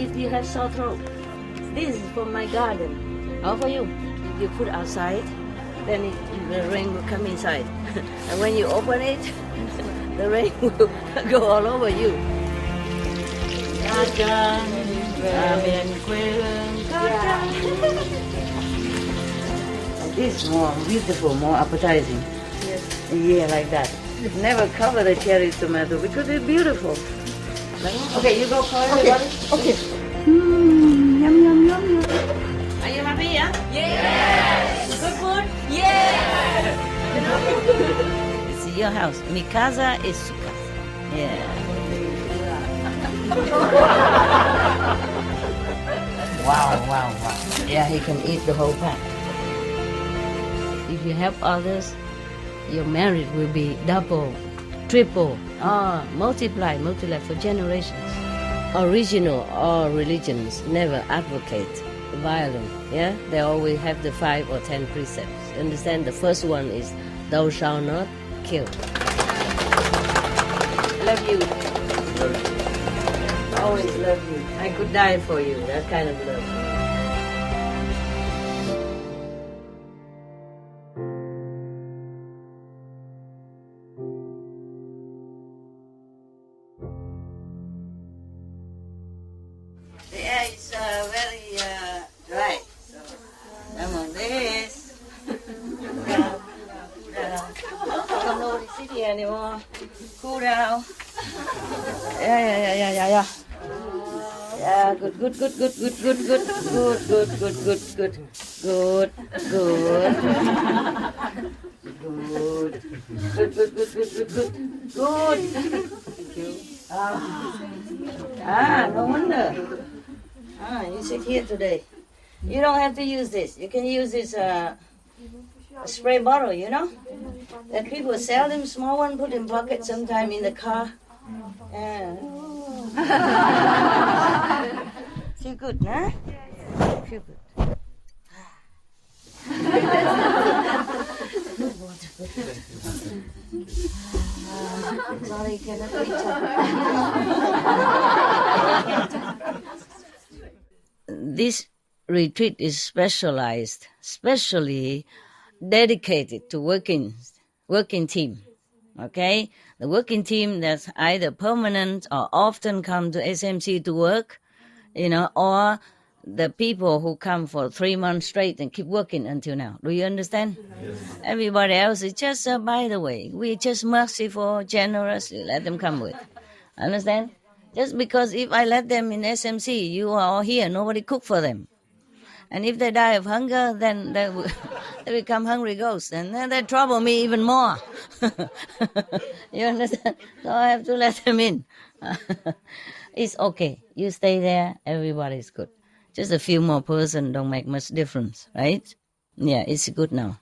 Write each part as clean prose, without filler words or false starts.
if you have sore throat. This is from my garden. All for you. You put outside, then the rain will come inside. And when you open it, the rain will go all over you. And this is more beautiful, more appetizing. Yes. Yeah, like that. Never cover the cherry tomato because they're beautiful. Okay, you go for everybody. Okay. Yum, yum, yum, yum. Are you happy, yeah? Yes! Good food? Yes! It's your house. Mi casa es su casa. Yeah. Wow. Yeah, he can eat the whole pack. If you help others, your marriage will be double, triple, multiply for generations. Original all religions never advocate violence. Yeah, they always have the 5 or 10 precepts. Understand? The first one is thou shalt not kill. Love you. Always love you. I could die for you. That kind of love. The air is very dry. So I'm on this. Don't know the city anymore. Cool down. Yeah. Yeah, good. Thank you. No wonder. You sit here today. You don't have to use this. You can use this spray bottle, you know? That people sell them, small one, put in pocket sometime in the car. Yeah. Feel good, huh? Feel good. Sorry, cannot reach This retreat is specially dedicated to working team. Okay, the working team that's either permanent or often come to SMC to work, or the people who come for 3 months straight and keep working until now. Do you understand? Yes. Everybody else is just by the way. We're just merciful, generous. Let them come with. Understand? Just because if I let them in SMC, you are all here, nobody cook for them. And if they die of hunger, then they become hungry ghosts, and then they trouble me even more. You understand? So I have to let them in. It's okay. You stay there, everybody's good. Just a few more person don't make much difference, right? Yeah, it's good now.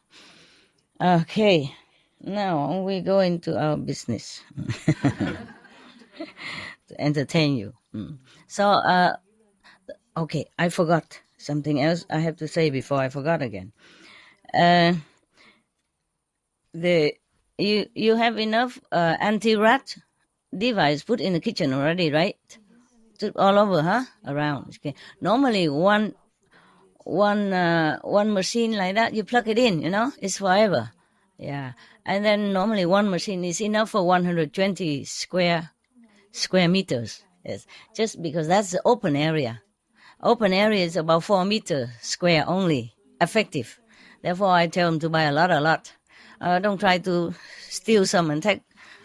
Okay, now we go into our business. To entertain you. So, okay, I forgot something else I have to say before I forgot again. You have enough anti-rat device put in the kitchen already, right? All over, huh? Around. Okay. Normally, one machine like that, you plug it in, it's forever. Yeah. And then normally one machine is enough for 120 square meters. Yes. Just because that's the open area. Open area is about 4 meters square only, effective. Therefore, I tell them to buy a lot. Don't try to steal some and take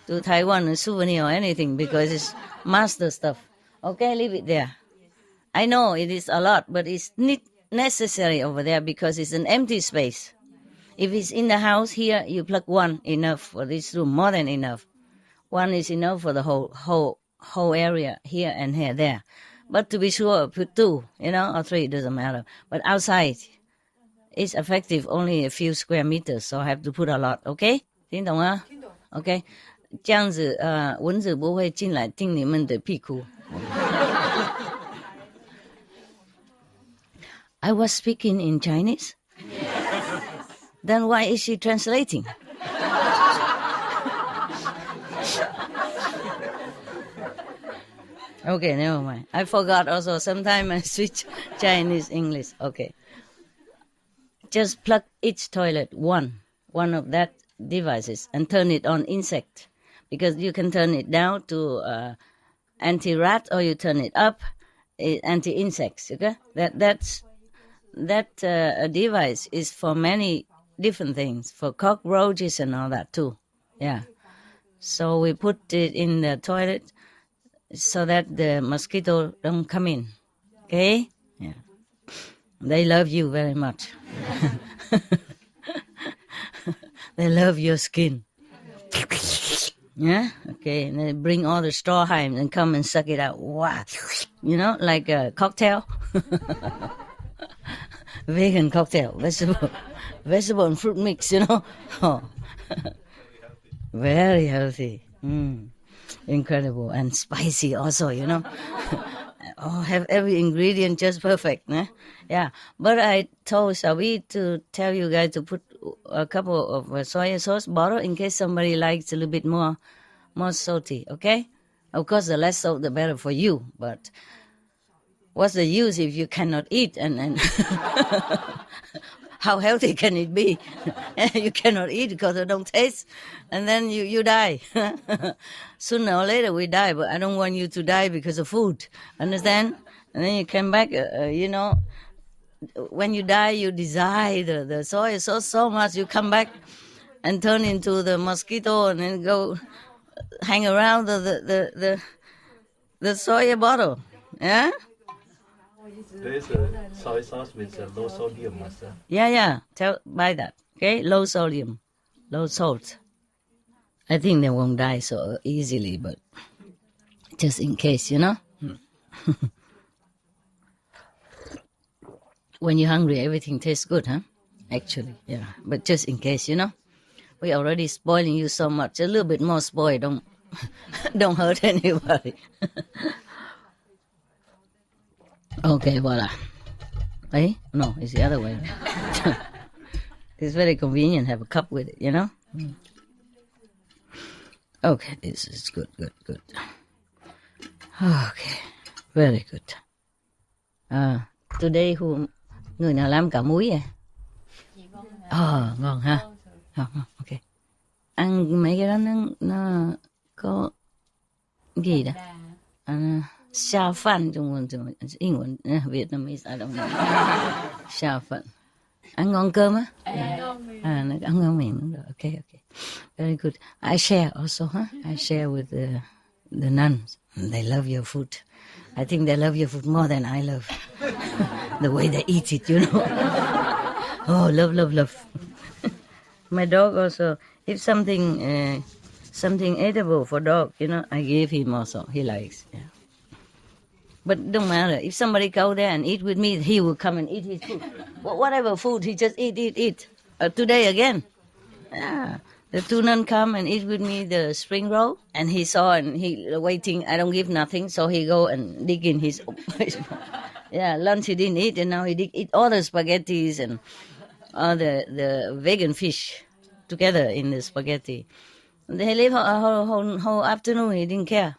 to Taiwan a souvenir or anything because it's master stuff. Okay, leave it there. I know it is a lot, but it's not necessary over there because it's an empty space. If it's in the house here, you plug one, enough for this room, more than enough. One is enough for the whole area here and here, there. But to be sure, put 2, or 3, it doesn't matter. But outside, it's effective only a few square meters, so I have to put a lot, okay? 听懂啊? Okay? 这样子蚊子不会进来叮你们的屁股。I was speaking in Chinese? Yes. Then why is she translating? Okay, never mind. I forgot also. Sometimes I switch Chinese, English. Okay. Just plug each toilet one of that devices and turn it on insect, because you can turn it down to anti-rat or you turn it up anti-insects. Okay, that device is for many different things, for cockroaches and all that too. Yeah. So we put it in the toilet so that the mosquito don't come in. Okay? Yeah. They love you very much. They love your skin. Yeah? Okay. And they bring all the straw hives and come and suck it out. Wow. You know, like a cocktail. Vegan cocktail. Vegetable and fruit mix, you know. Oh. Very healthy. Incredible. And spicy also, you know. Oh, have every ingredient just perfect. Eh? Yeah. But I told Sabi to tell you guys to put a couple of soy sauce bottle in case somebody likes a little bit more salty, okay? Of course, the less salt, the better for you. But what's the use if you cannot eat? And how healthy can it be? You cannot eat because it don't taste, and then you die. Sooner or later we die, but I don't want you to die because of food. Understand? And then you come back, you know, when you die, you desire the soy so much, you come back and turn into the mosquito and then go hang around the soy bottle. Yeah? There is a soy sauce with low sodium, master. Yeah. Buy that. Okay? Low sodium, low salt. I think they won't die so easily, but just in case, you know? When you're hungry, everything tastes good, huh? Actually, yeah. But just in case, you know? We're already spoiling you so much. A little bit more spoil. Don't hurt anybody. Okay, voila. Eh? No, it's the other way. It's very convenient. Have a cup with it, you know? Okay, this is good. Okay, very good. Today người nào làm cả muối à? Ngon ha. Ngon, ok. Ăn mấy cái đó nó có gì đó? Xia fan Trung Quốc,英文, Vietnamese, I don't know. Xia fan. Ăn ngon cơm á? Nó ăn ngon miệng đúng rồi. Okay. Very good. I share also, huh? I share with the nuns. They love your food. I think they love your food more than I love. The way they eat it, you know. Oh, love. My dog also, if something edible for dog, you know, I give him also. He likes, yeah. But it don't matter. If somebody go there and eat with me, he will come and eat his food. Whatever food, he just eat. Today again. Yeah. The two nuns come and eat with me the spring roll. And he saw and he waiting. I don't give nothing. So he go and dig in his... Yeah, lunch he didn't eat. And now he eat all the spaghettis and all the vegan fish together in the spaghetti. And he lived a whole afternoon. He didn't care.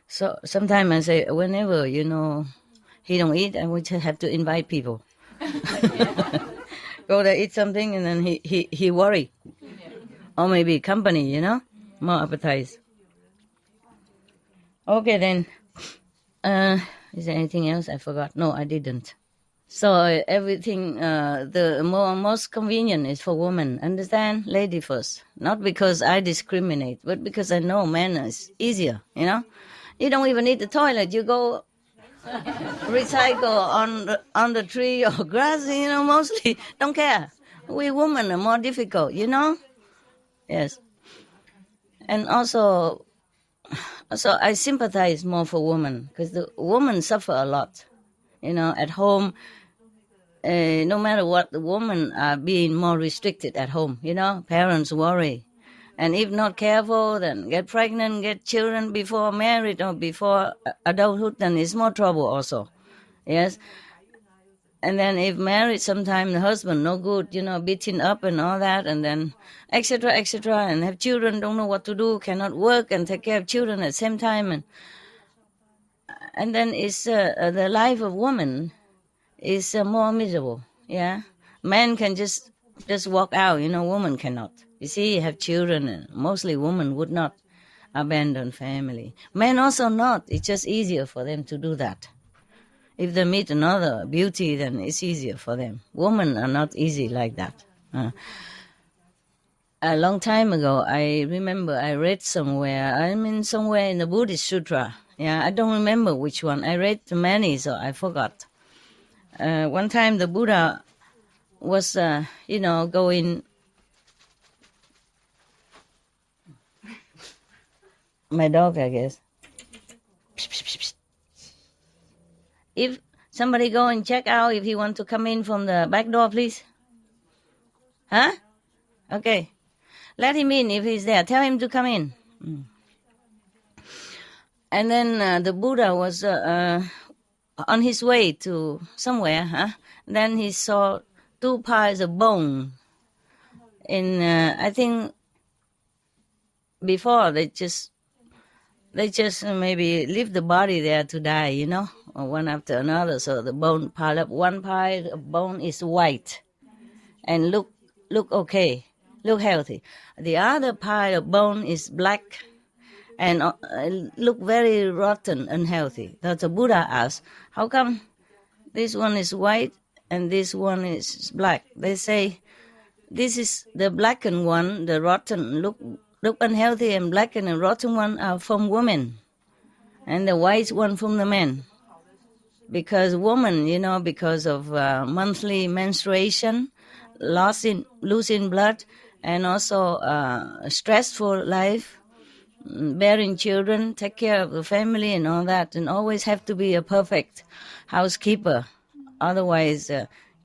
So sometimes I say, whenever, you know, he don't eat, I would just have to invite people. Go there, eat something, and then he worry. Or maybe company, you know, more appetite. Okay, then. Is there anything else I forgot? No, I didn't. So everything, the most convenient is for women. Understand? Lady first. Not because I discriminate, but because I know men is easier, you know? You don't even need the toilet. You go recycle on the tree or grass, you know, mostly. Don't care. We women are more difficult, you know? Yes. And also I sympathize more for women because the women suffer a lot. You know, at home, no matter what, the women are being more restricted at home, you know? Parents worry. And if not careful, then get pregnant, get children before married or before adulthood, then it's more trouble also. Yes. And then if married, sometimes the husband no good, you know, beating up and all that, and then etc., and have children, don't know what to do, cannot work and take care of children at the same time. And And then it's the life of woman is more miserable. Yeah, men can just walk out. Woman cannot. You see, you have children, and mostly women would not abandon family. Men also not. It's just easier for them to do that. If they meet another beauty, then it's easier for them. Women are not easy like that. A long time ago, I remember I read somewhere in the Buddhist Sutra. Yeah, I don't remember which one. I read many, so I forgot. One time the Buddha was, going... My dog, I guess. If somebody go and check out if he want to come in from the back door, please. Huh? Okay. Let him in if he's there. Tell him to come in. And then the Buddha was on his way to somewhere. Then he saw 2 piles of bone. I think before they just maybe leave the body there to die, or one after another. So the bone pile up. 1 pile of bone is white and look okay, look healthy. The other pile of bone is black and look very rotten, unhealthy. So the Buddha asked, how come this one is white and this one is black? They say, this is the blackened one, the rotten, look unhealthy, and blackened and rotten one are from women, and the white one from the men. Because women, because of monthly menstruation, losing blood, and also stressful life, bearing children, take care of the family and all that, and always have to be a perfect housekeeper. Otherwise,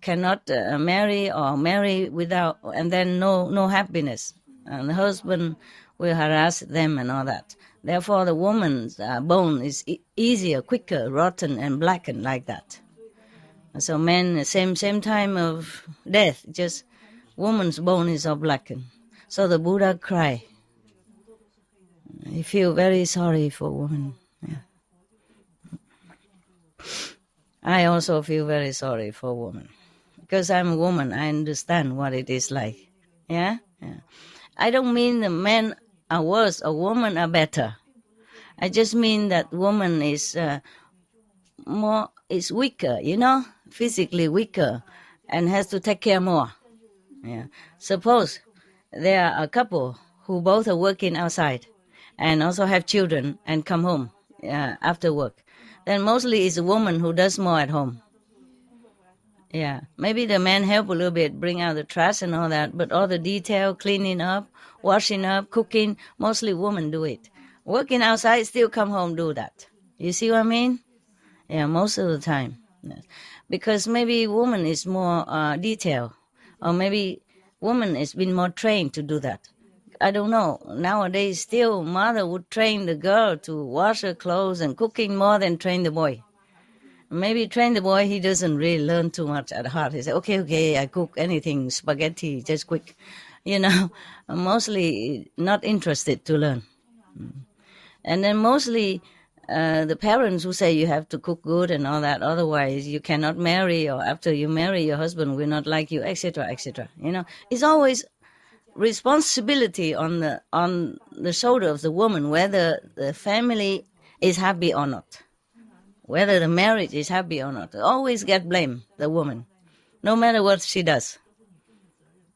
cannot marry without, and then no happiness. And the husband will harass them and all that. Therefore, the woman's bone is easier, quicker, rotten and blackened like that. So men, same time of death, just woman's bone is all blackened. So the Buddha cried. He feel very sorry for women. Yeah. I also feel very sorry for women. Because I'm a woman, I understand what it is like. Yeah? I don't mean the men are worse or women are better. I just mean that woman is weaker, physically weaker, and has to take care more. Yeah. Suppose there are a couple who both are working outside and also have children and come home after work. Then mostly it's a woman who does more at home. Yeah, maybe the men help a little bit, bring out the trash and all that, but all the detail, cleaning up, washing up, cooking, mostly women do it. Working outside, still come home, do that. You see what I mean? Yeah, most of the time. Yes. Because maybe woman is more detail, or maybe woman has been more trained to do that. I don't know. Nowadays, still mother would train the girl to wash her clothes and cooking more than train the boy. Maybe train the boy, he doesn't really learn too much at heart. He said, okay, I cook anything, spaghetti, just quick. Mostly not interested to learn. And then mostly the parents who say you have to cook good and all that, otherwise you cannot marry, or after you marry, your husband will not like you, etc., etc. It's always responsibility on the shoulder of the woman, whether the family is happy or not. Whether the marriage is happy or not, always get blamed, the woman, no matter what she does.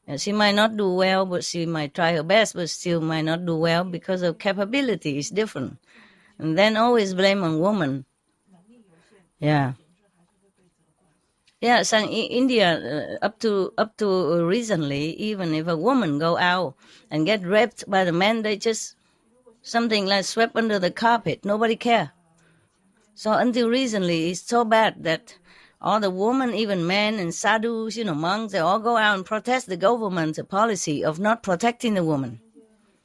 And she might not do well, but she might try her best, but still might not do well because of capability is different. And then always blame on woman. Yeah. Yeah, so in India, up to recently, even if a woman go out and get raped by the men, they just something like swept under the carpet. Nobody care. So until recently, it's so bad that all the women, even men and sadhus, monks, they all go out and protest the government's policy of not protecting the woman.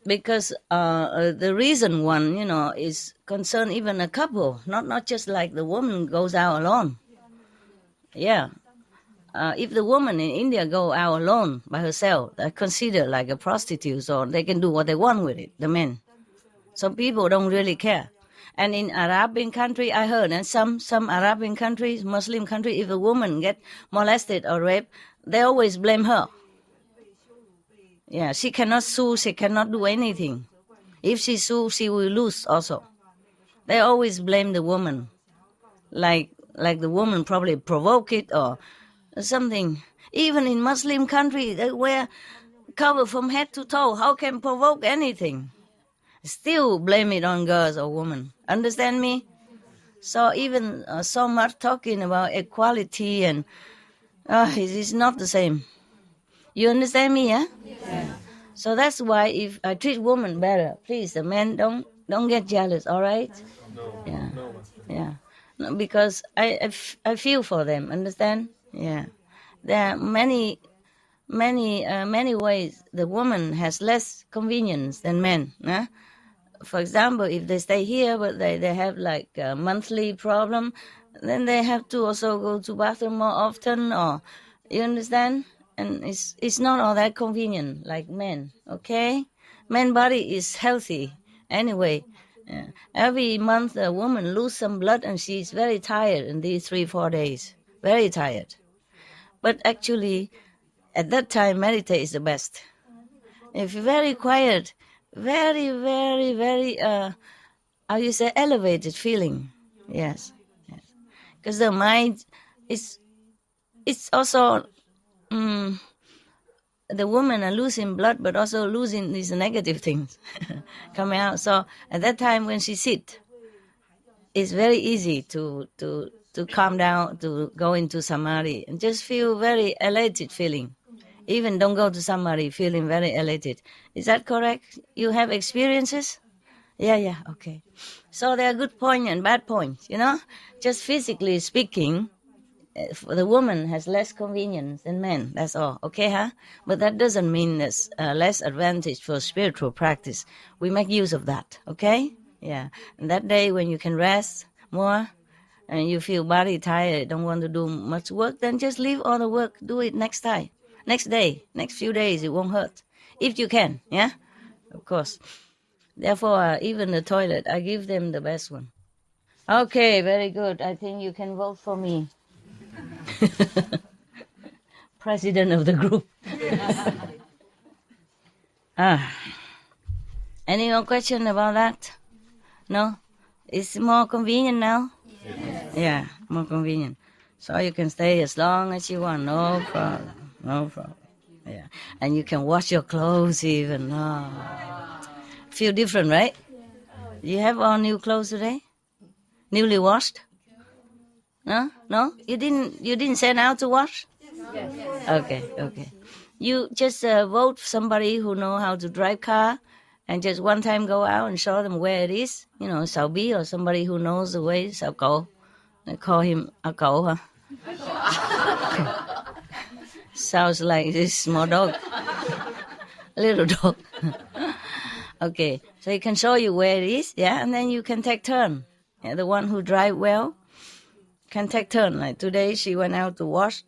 Because the reason one, is concern even a couple, not just like the woman goes out alone. Yeah. If the woman in India go out alone by herself, they're considered like a prostitute, so they can do what they want with it, the men. So people don't really care. And in Arabian country, I heard, and some Arabian countries, Muslim country, if a woman get molested or raped, they always blame her. Yeah, she cannot sue, she cannot do anything. If she sue, she will lose also. They always blame the woman, like the woman probably provoke it or something. Even in Muslim country, they wear cover from head to toe. How can provoke anything? Still blame it on girls or women. Understand me? So even so much talking about equality and it is not the same. You understand me, yeah? Yeah. So that's why if I treat women better, please, the men don't get jealous, all right? No. Yeah. No. Yeah. No, because I feel for them, understand? Yeah. There are many ways the woman has less convenience than men. Huh? For example, if they stay here but they have like a monthly problem, then they have to also go to bathroom more often, or you understand? And it's not all that convenient like men, okay? Man body is healthy anyway. Yeah. Every month a woman lose some blood and she's very tired in these 3-4 days. Very tired. But actually, at that time, meditate is the best. If you're very quiet, very, very, very, how you say, elevated feeling. Yes. Because the mind it's also, the women are losing blood, but also losing these negative things coming out. So at that time when she sit, it's very easy to calm down, to go into samadhi and just feel very elated feeling. Even don't go to samadhi feeling very elated. Is that correct? You have experiences? Yeah, okay. So there are good points and bad points, Just physically speaking, the woman has less convenience than men, that's all, okay, huh? But that doesn't mean there's less advantage for spiritual practice. We make use of that, okay? Yeah, and that day when you can rest more and you feel body tired, don't want to do much work, then just leave all the work, do it next time, next day, next few days, it won't hurt. If you can, yeah? Of course. Therefore, even the toilet, I give them the best one. Okay, very good. I think you can vote for me. President of the group. Any more question about that? No? It's more convenient now? Yes. Yeah, more convenient. So you can stay as long as you want, no problem. No problem. Yeah. And you can wash your clothes even. Feel different, right? You have all new clothes today? Newly washed? No? You didn't send out to wash? Yes. Okay. You just vote somebody who know how to drive car, and just one time go out and show them where it is. Sao Bi or somebody who knows the way. Sao Cậu. They call him A Cậu, huh? Sounds like this small dog. Little dog. Okay, so he can show you where it is, yeah, and then you can take turn. Yeah, the one who drive well can take turn. Like today, she went out to wash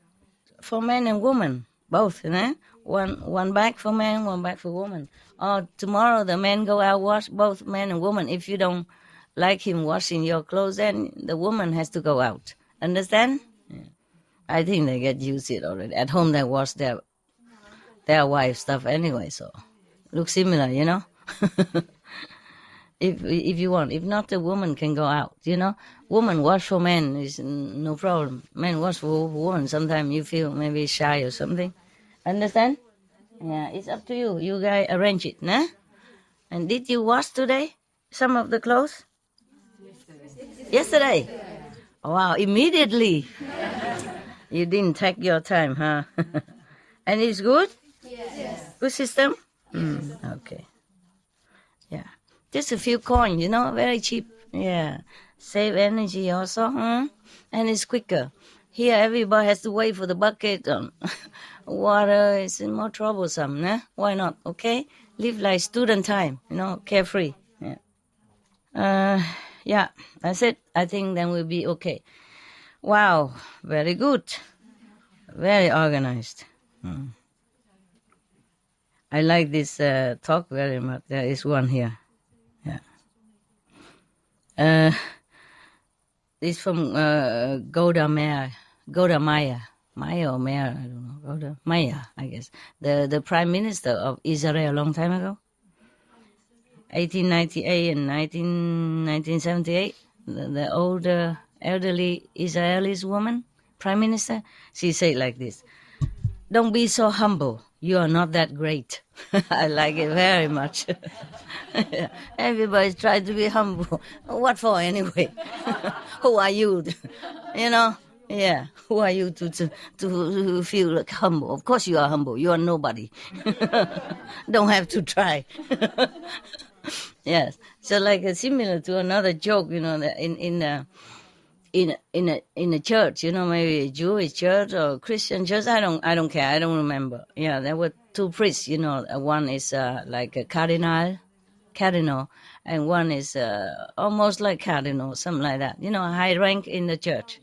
for men and women, both, One bag for men, one bag for women. Or tomorrow, the men go out wash, both men and women. If you don't like him washing your clothes, then the woman has to go out. Understand? Yeah. I think they get used to it already. At home, they wash their wife stuff anyway, so looks similar, If you want. If not, the woman can go out, Woman wash for men is no problem. Men wash for women. Sometimes you feel maybe shy or something. Understand? Yeah, it's up to you. You guys arrange it, nah? And did you wash today some of the clothes? Yesterday? Wow, immediately. You didn't take your time, huh? And it's good? Yes. Good system? Okay. Yeah. Just a few coins, very cheap. Yeah. Save energy also, huh? And it's quicker. Here, everybody has to wait for the bucket. Water is more troublesome, nah? Why not? Okay? Live like student time, carefree. Yeah. Yeah, that's it. I think then we'll be okay. Wow, very good. Very organized. I like this talk very much. There is one here. Yeah. It's from Golda Meir. Maya or Meir, I don't know. Golda Meir, I guess. The Prime Minister of Israel a long time ago. 1898 and 1978. The older, elderly Israeli woman, Prime Minister, she said like this: "Don't be so humble. You are not that great." I like it very much. Everybody's trying to be humble. What for anyway? Who are you? You know? Yeah. Who are you to feel like humble? Of course you are humble. You are nobody. Don't have to try. Yes. So like similar to another joke, you know, in a church, you know, maybe a Jewish church or Christian church. I don't care. I don't remember. Yeah, there were two priests. You know, one is like a cardinal, and one is almost like cardinal, something like that. You know, a high rank in the church,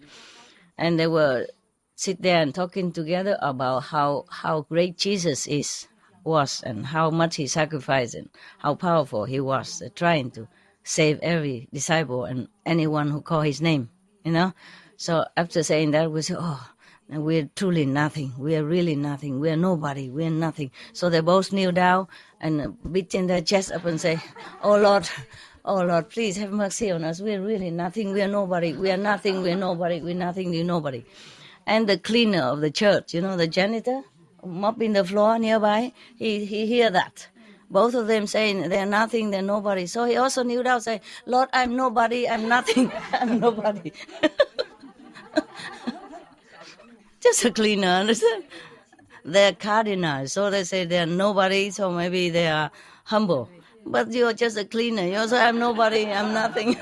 and they were sit there and talking together about how great Jesus was and how much he sacrificed and how powerful he was, trying to save every disciple and anyone who called his name. You know, so after saying that, we say, "Oh, we're truly nothing. We are really nothing. We are nobody. We are nothing." So they both kneel down and beating their chest up and say, oh Lord, please have mercy on us. We are really nothing. We are nobody. We are nothing. We are nobody. We are nothing. We are nobody." And the cleaner of the church, you know, the janitor, mopping the floor nearby, he hear that. Both of them saying they're nothing, they're nobody. So he also kneeled down, saying, "Lord, I'm nobody, I'm nothing, I'm nobody." Just a cleaner, understand? They're cardinals, so they say they're nobody, so maybe they are humble. But you're just a cleaner. You also, "I'm nobody, I'm nothing."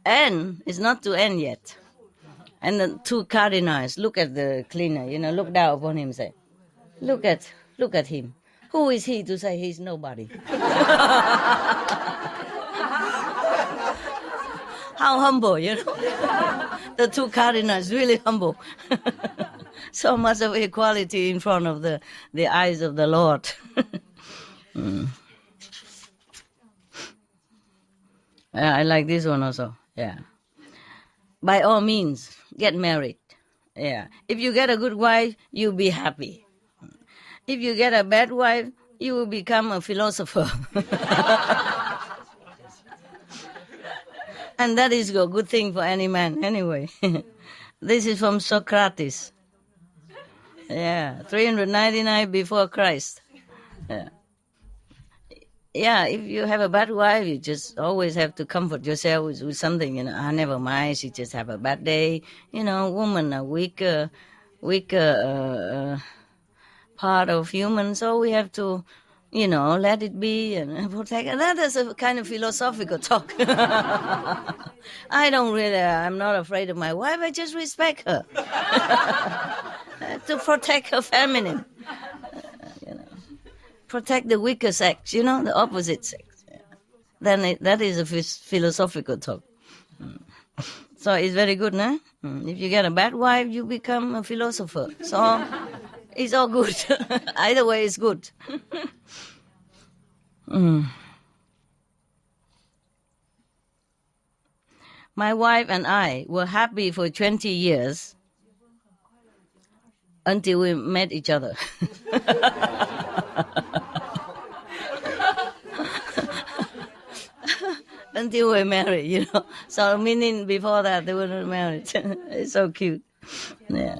And it's not to end yet. And the two cardinals look at the cleaner, you know, look down upon him, say, look at him. Who is he to say he's nobody? How humble, you know? The two cardinals really humble. So much of equality in front of the eyes of the Lord. Yeah, I like this one also. Yeah. By all means, get married. Yeah. If you get a good wife, you'll be happy. If you get a bad wife, you will become a philosopher. And that is a good thing for any man anyway. This is from Socrates. Yeah, 399 before Christ. Yeah. Yeah, if you have a bad wife, you just always have to comfort yourself with something, you know. "Ah, never mind, she just have a bad day." You know, women are weaker part of human, so we have to, you know, let it be and protect. And that is a kind of philosophical talk. I'm not afraid of my wife, I just respect her. To protect her feminine. You know, protect the weaker sex, you know, the opposite sex. Yeah. Then that is a philosophical talk. So it's very good, no? If you get a bad wife, you become a philosopher. So it's all good. Either way is good. My wife and I were happy for 20 years until we met each other. Until we're married, you know. So meaning before that they were not married. It's so cute. Yeah.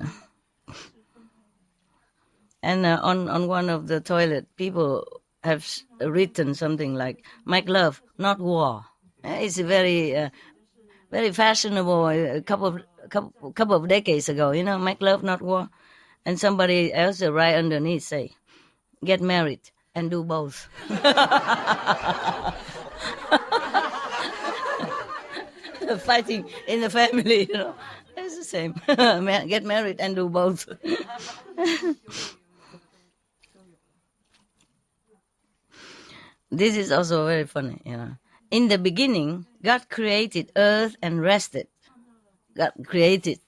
And on one of the toilet, people have written something like, "Make love, not war." It's very fashionable a couple of decades ago, you know, "Make love, not war." And somebody else right underneath say, "Get married and do both." Fighting in the family, you know. It's the same. Get married and do both. This is also very funny, you know. In the beginning, God created earth and rested. God created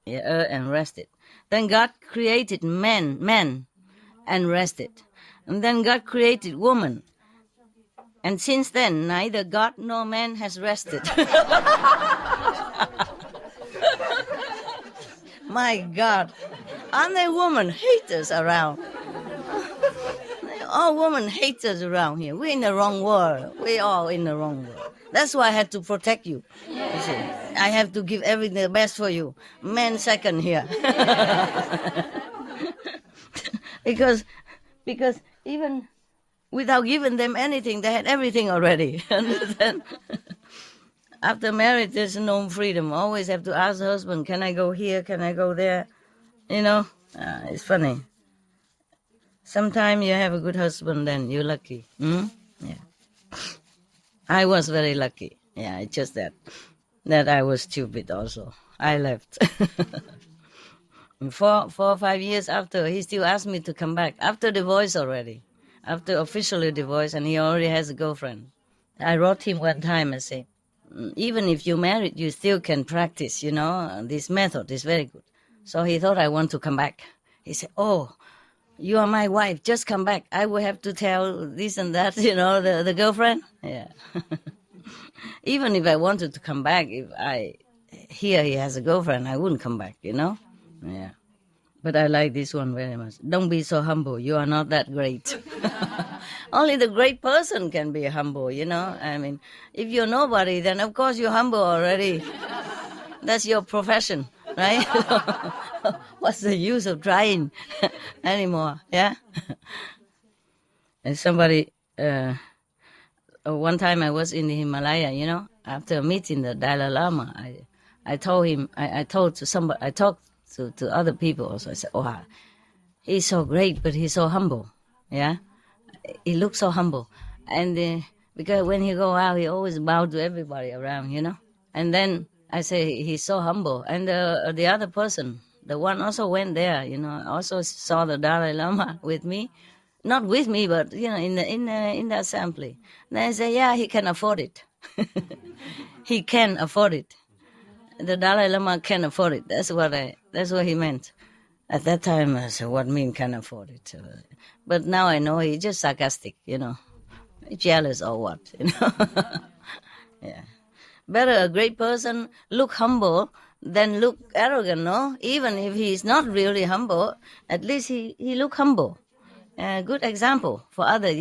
earth and rested. Then God created man and rested. And then God created woman And since then, neither God nor man has rested. My God. Aren't there women haters around? All women haters around here. We're in the wrong world. We're all in the wrong world. That's why I had to protect you. You see, I have to give everything the best for you. Men second here. because even without giving them anything, they had everything already. Understand? After marriage, there's no freedom. Always have to ask the husband, can I go here? Can I go there? You know, it's funny. Sometimes you have a good husband, then you're lucky. Yeah. I was very lucky. Yeah, it's just that I was stupid also. I left. 4 or 5 years after, he still asked me to come back. After divorce already. After officially divorced, and he already has a girlfriend. I wrote him one time and said, even if you're married, you still can practice, this method is very good. So he thought I want to come back. He said, oh, you are my wife, just come back. I will have to tell this and that, the girlfriend. Yeah. Even if I wanted to come back, if I hear he has a girlfriend, I wouldn't come back, Yeah. But I like this one very much. Don't be so humble. You are not that great. Only the great person can be humble, I mean, if you're nobody, then of course you're humble already. That's your profession, right? What's the use of trying anymore, yeah? And somebody, one time I was in the Himalaya, after meeting the Dalai Lama, I told him, I talked to other people also. I said, oh, he's so great, but he's so humble, yeah? He looks so humble. And because when he go out, he always bow to everybody around, And then I say, he's so humble. And the other person, the one also went there, also saw the Dalai Lama with me. Not with me, but, in the assembly. And I say, yeah, he can afford it. He can afford it. The Dalai Lama can afford it. That's what he meant. At that time, I said, what mean can afford it? But now I know he's just sarcastic, jealous or what, Yeah. Better a great person look humble than look arrogant, no? Even if he's not really humble, at least he look humble. Good example for others,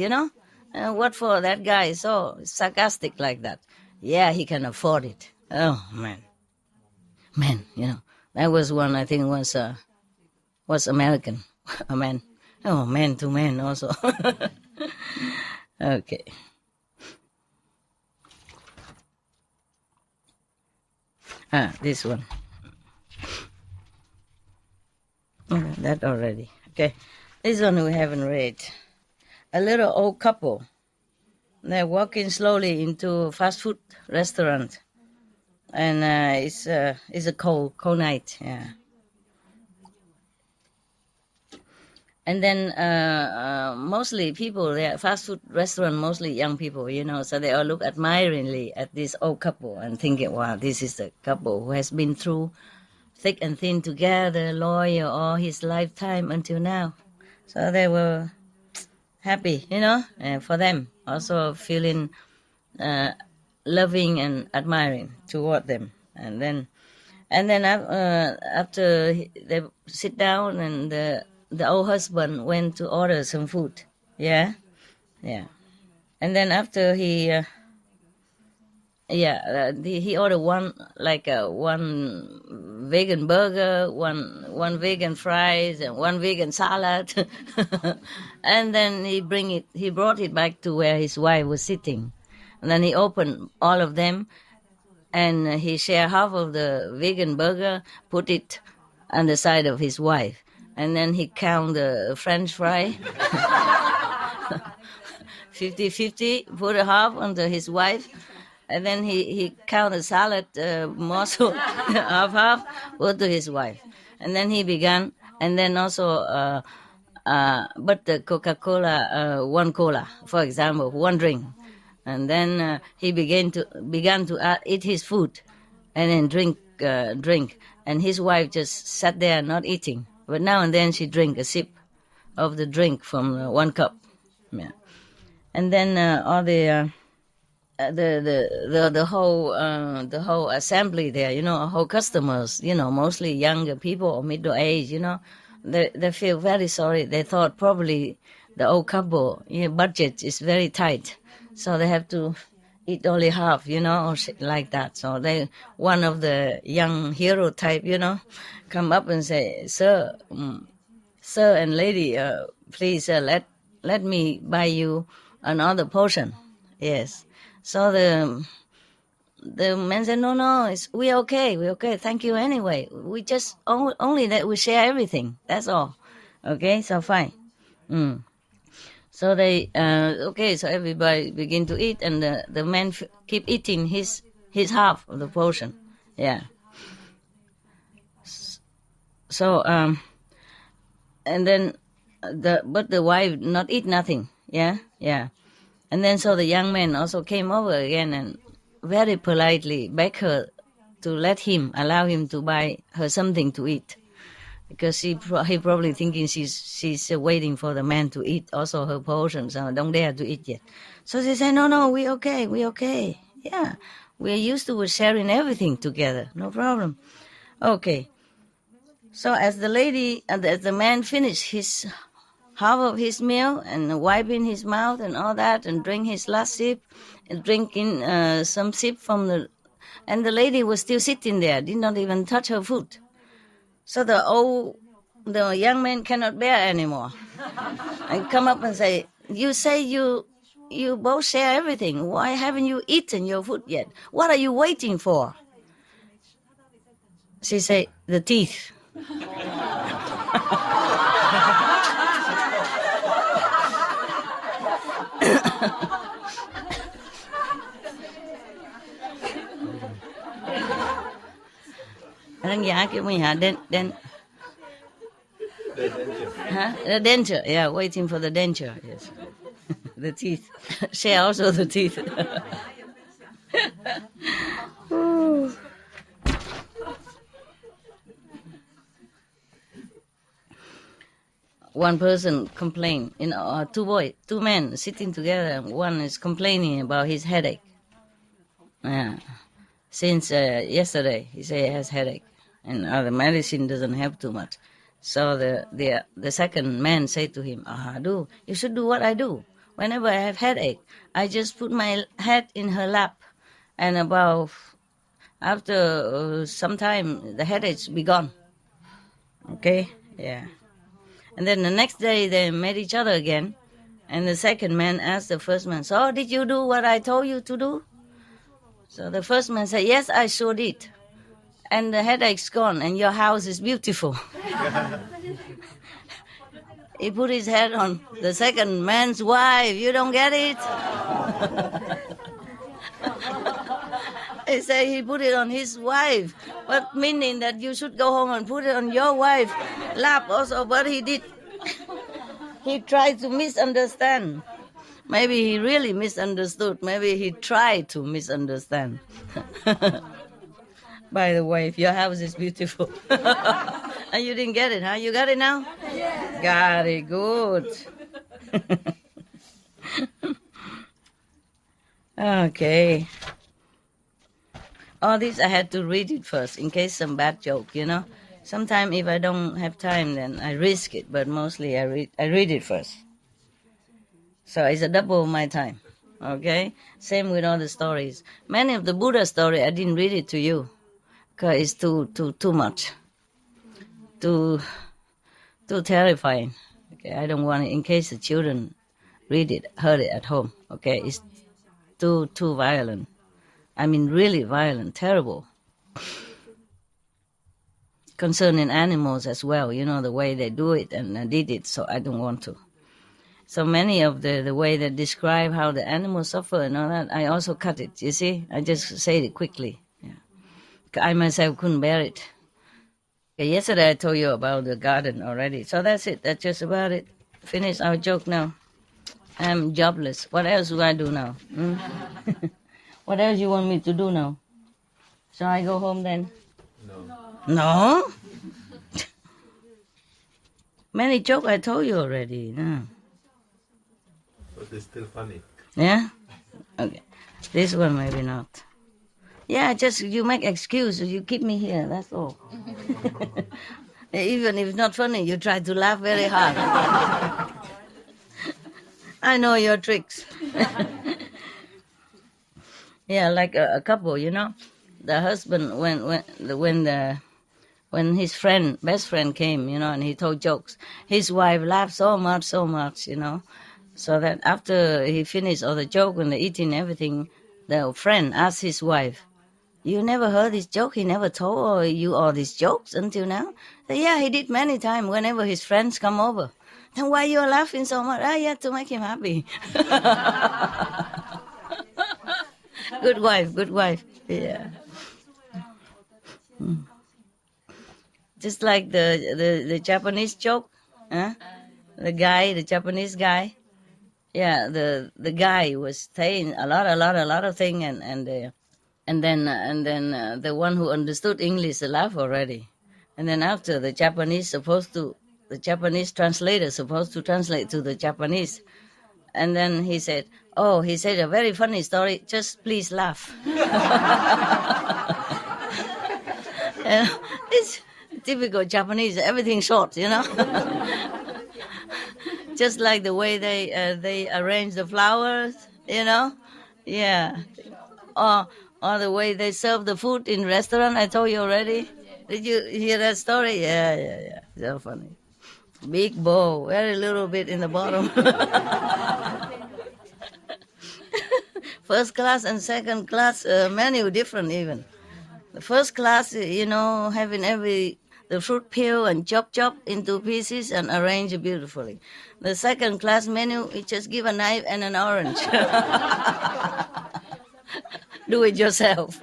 what for that guy is so sarcastic like that? Yeah, he can afford it. Oh, man. Man, that was one I think was American. A man. Oh, man to man also. Okay. This one. That already. Okay. This one we haven't read. A little old couple. They're walking slowly into a fast food restaurant. And it's a cold night, yeah. And then mostly people, they are fast food restaurant, mostly young people, so they all look admiringly at this old couple and thinking, wow, this is the couple who has been through thick and thin together, loyal all his lifetime until now. So they were happy, for them, also feeling loving and admiring toward them. And then after they sit down, and the old husband went to order some food. Yeah. And then after he ordered one vegan burger, one vegan fries, and one vegan salad. And then he brought it back to where his wife was sitting. And then he opened all of them, and he shared half of the vegan burger, put it on the side of his wife. And then he count the French fry, 50-50, put a half onto his wife. And then he count the salad morsel, half, put to his wife. And then he began, and then also, but the Coca-Cola, one cola, for example, one drink. And then he began to eat his food, and then drink. And his wife just sat there not eating. But now and then she drink a sip of the drink from one cup. Yeah. And then all the whole assembly there, whole customers, mostly younger people or middle age, they feel very sorry. They thought probably the old couple budget is very tight, so they have to eat only half, or like that. So one of the young hero type, come up and say, sir and lady, please let me buy you another portion. Yes. So the man said, no, we're okay, thank you anyway. We just only that we share everything, that's all. Okay, so fine. So they so everybody begin to eat, and the man keep eating his half of the portion. Yeah. So and then the wife not eat nothing. Yeah. And then so the young man also came over again and very politely begged her to allow him to buy her something to eat, because he probably thinking she's waiting for the man to eat also her portion, so don't dare to eat yet. So she said, no, we okay. Yeah, we're used to sharing everything together, no problem. Okay. So as the man finished his half of his meal and wiping his mouth and all that and drink his last sip and drinking some sip and the lady was still sitting there, did not even touch her food. So the young man cannot bear anymore and come up and say you both share everything. Why haven't you eaten your food yet? What are you waiting for? She said, the teeth. Đánh giá kiểu mình hả? The denture, yeah, waiting for the denture, yes. The teeth. Share also the teeth. One person complained, two men sitting together, one is complaining about his headache. Yeah. Since yesterday, he said he has headache, and the medicine doesn't help too much. So the second man said to him, you should do what I do. Whenever I have headache, I just put my head in her lap, and after some time, the headache be gone. Okay? Yeah. And then the next day, they met each other again, and the second man asked the first man, so did you do what I told you to do? So the first man said, yes, I sure did. And the headache's gone, and your house is beautiful. He put his head on the second man's wife. You don't get it? He said he put it on his wife, but meaning that you should go home and put it on your wife's lap also. But he did. He tried to misunderstand. Maybe he really misunderstood. Maybe he tried to misunderstand. By the way, if your house is beautiful. And you didn't get it, huh? You got it now? Yeah. Got it, good. Okay. All this I had to read it first in case some bad joke, Sometimes if I don't have time, then I risk it, but mostly I read it first. So it's a double of my time, okay? Same with all the stories. Many of the Buddha story, I didn't read it to you because it's too much, too terrifying. Okay, I don't want it in case the children heard it at home. Okay, it's too violent. I mean, really violent, terrible. Concerning animals as well, the way they do it, and I did it, so I don't want to. So many of the way they describe how the animals suffer and all that, I also cut it, you see? I just said it quickly. Yeah. I myself couldn't bear it. Okay, yesterday I told you about the garden already. So that's it. That's just about it. Finish our joke now. I'm jobless. What else do I do now? What else you want me to do now? Shall I go home then? No? Many jokes I told you already. No. But it's still funny. Yeah? Okay. This one maybe not. Yeah, just you make excuses. You keep me here, that's all. Even if it's not funny, you try to laugh very hard. I know your tricks. Yeah, like a couple, the husband when his best friend came, and he told jokes, his wife laughed so much, so that after he finished all the joke and the eating everything, the friend asked his wife, "You never heard this joke? He never told you all these jokes until now?" Yeah, he did many times whenever his friends come over. Then why you are laughing so much? Yeah, to make him happy. Good wife. Yeah. Just like the Japanese joke, huh? The Japanese guy. Yeah, the guy was saying a lot of things, and then the one who understood English laughed already, and then after the Japanese translator supposed to translate to the Japanese, and then he said a very funny story. Just please laugh. It's typical Japanese. Everything short, Just like the way they arrange the flowers, Yeah. Or the way they serve the food in restaurant. I told you already. Did you hear that story? Yeah. So funny. Big bowl, very little bit in the bottom. First class and second class menu different even. The first class, having the fruit peel and chop into pieces and arrange it beautifully. The second class menu, you just give a knife and an orange. Do it yourself.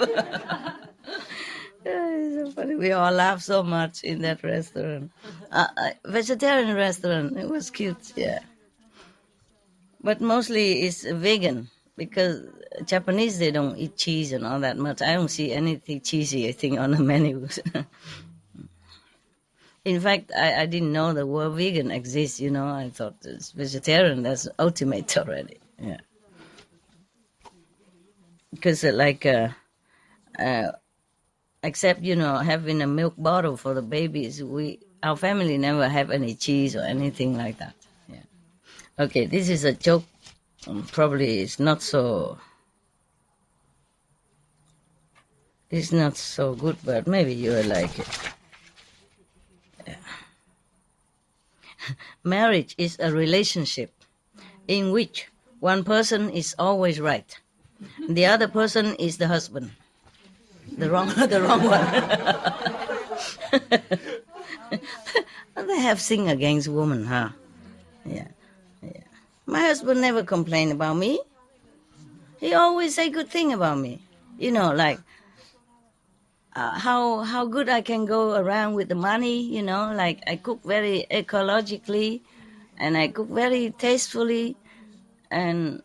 It's so funny. We all laugh so much in that restaurant. Vegetarian restaurant. It was cute, yeah. But mostly it's vegan because Japanese, they don't eat cheese and all that much. I don't see anything cheesy, I think, on the menus. In fact, I didn't know the word vegan exists, I thought it's vegetarian, that's ultimate already, yeah. Because except, having a milk bottle for the babies, our family never have any cheese or anything like that, yeah. Okay, this is a joke. Probably it's not so good, but maybe you will like it. Yeah. Marriage is a relationship in which one person is always right. The other person is the husband. The wrong one. They have sing against women, huh? Yeah. My husband never complained about me. He always say good thing about me. Like how good I can go around with the money, like I cook very ecologically and I cook very tastefully, and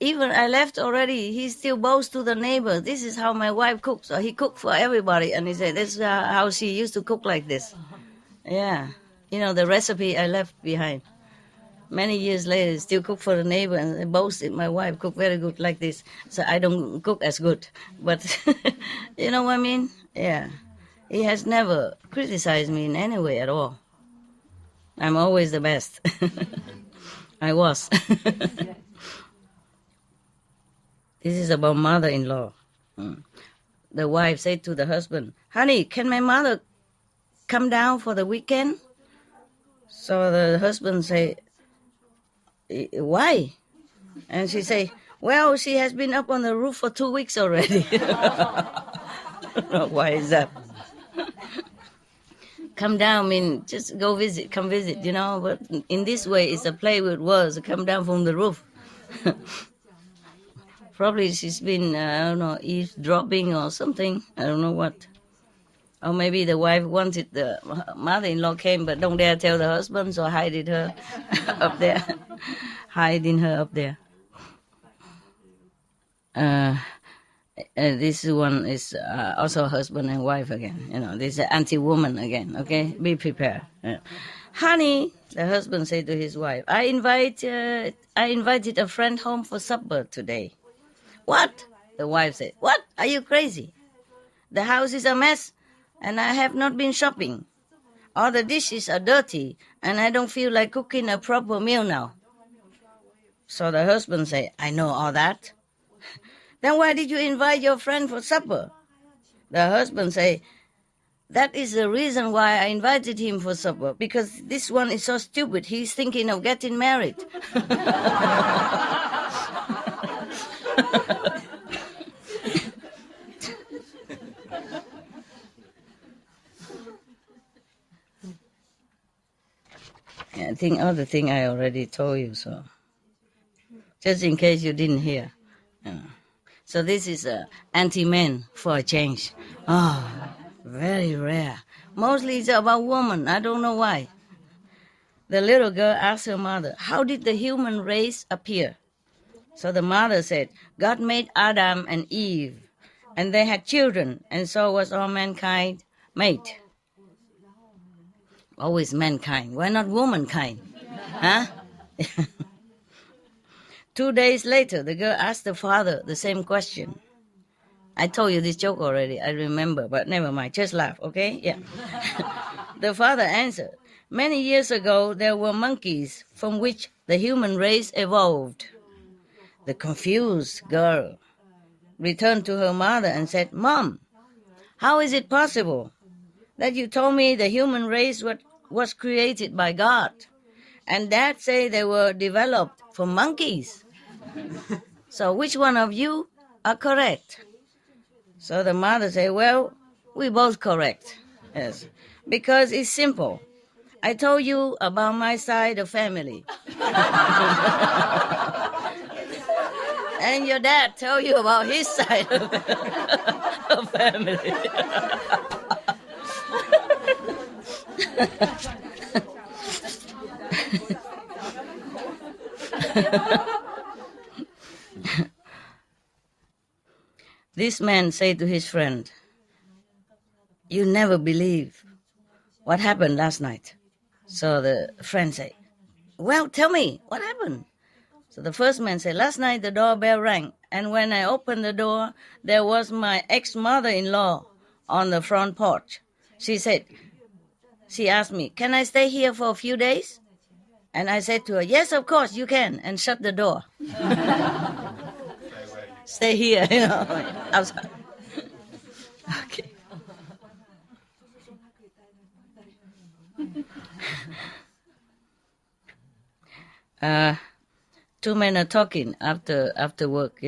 even I left already, he still boasts to the neighbors, this is how my wife cooks. So he cooked for everybody, and he said, this is how she used to cook like this. Yeah. The recipe I left behind. Many years later, still cook for the neighbor and boasted my wife cook very good like this. So I don't cook as good. But you know what I mean? Yeah. He has never criticized me in any way at all. I'm always the best. I was. This is about mother-in-law. The wife said to the husband, honey, can my mother come down for the weekend? So the husband say, why? And she say, well, she has been up on the roof for 2 weeks already. Why is that? Come down mean just go visit, come visit, but in this way it's a play with words, come down from the roof. Probably she's been, eavesdropping or something, I don't know what. Or maybe the wife wanted the mother-in-law came, but don't dare tell the husband, so hiding her up there. Hiding her up there. This one is also husband and wife again. This is anti-woman again. Okay, be prepared. Honey, the husband said to his wife, I invited a friend home for supper today. What? The wife said, what? Are you crazy? The house is a mess, and I have not been shopping. All the dishes are dirty, and I don't feel like cooking a proper meal now. So the husband said, I know all that. Then why did you invite your friend for supper? The husband said, that is the reason why I invited him for supper, because this one is so stupid. He's thinking of getting married. I think other thing I already told you, so just in case you didn't hear. So this is anti-men for a change. Oh, very rare. Mostly it's about women. I don't know why. The little girl asked her mother, how did the human race appear? So the mother said, God made Adam and Eve, and they had children, and so was all mankind made. Always mankind. Why not womankind? Huh? 2 days later, the girl asked the father the same question. I told you this joke already, I remember, but never mind. Just laugh, okay? Yeah. The father answered, many years ago, there were monkeys from which the human race evolved. The confused girl returned to her mother and said, Mom, how is it possible that you told me the human race was created by God, and Dad say they were developed from monkeys? So which one of you are correct? So the mother said, well, we both correct. Yes, because it's simple. I told you about my side of family. And your dad told you about his side of family. This man said to his friend, you never believe what happened last night. So the friend said, well, tell me, what happened? So the first man said, last night the doorbell rang, and when I opened the door, there was my ex-mother-in-law on the front porch. She asked me, can I stay here for a few days? And I said to her, yes, of course, you can, and shut the door. Stay here, outside. Okay. Two men are talking after work,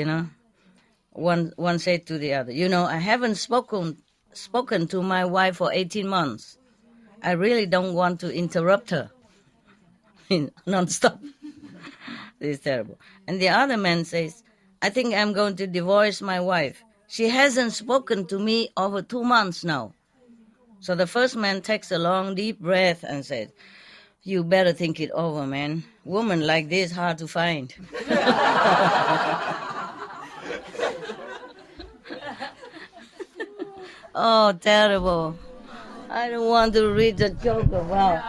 One said to the other, I haven't spoken to my wife for 18 months. I really don't want to interrupt her. Non-stop. This is terrible. And the other man says, I think I'm going to divorce my wife. She hasn't spoken to me over 2 months now. So the first man takes a long, deep breath and said, you better think it over, man. Woman like this, hard to find. Oh, terrible. I don't want to read the joke about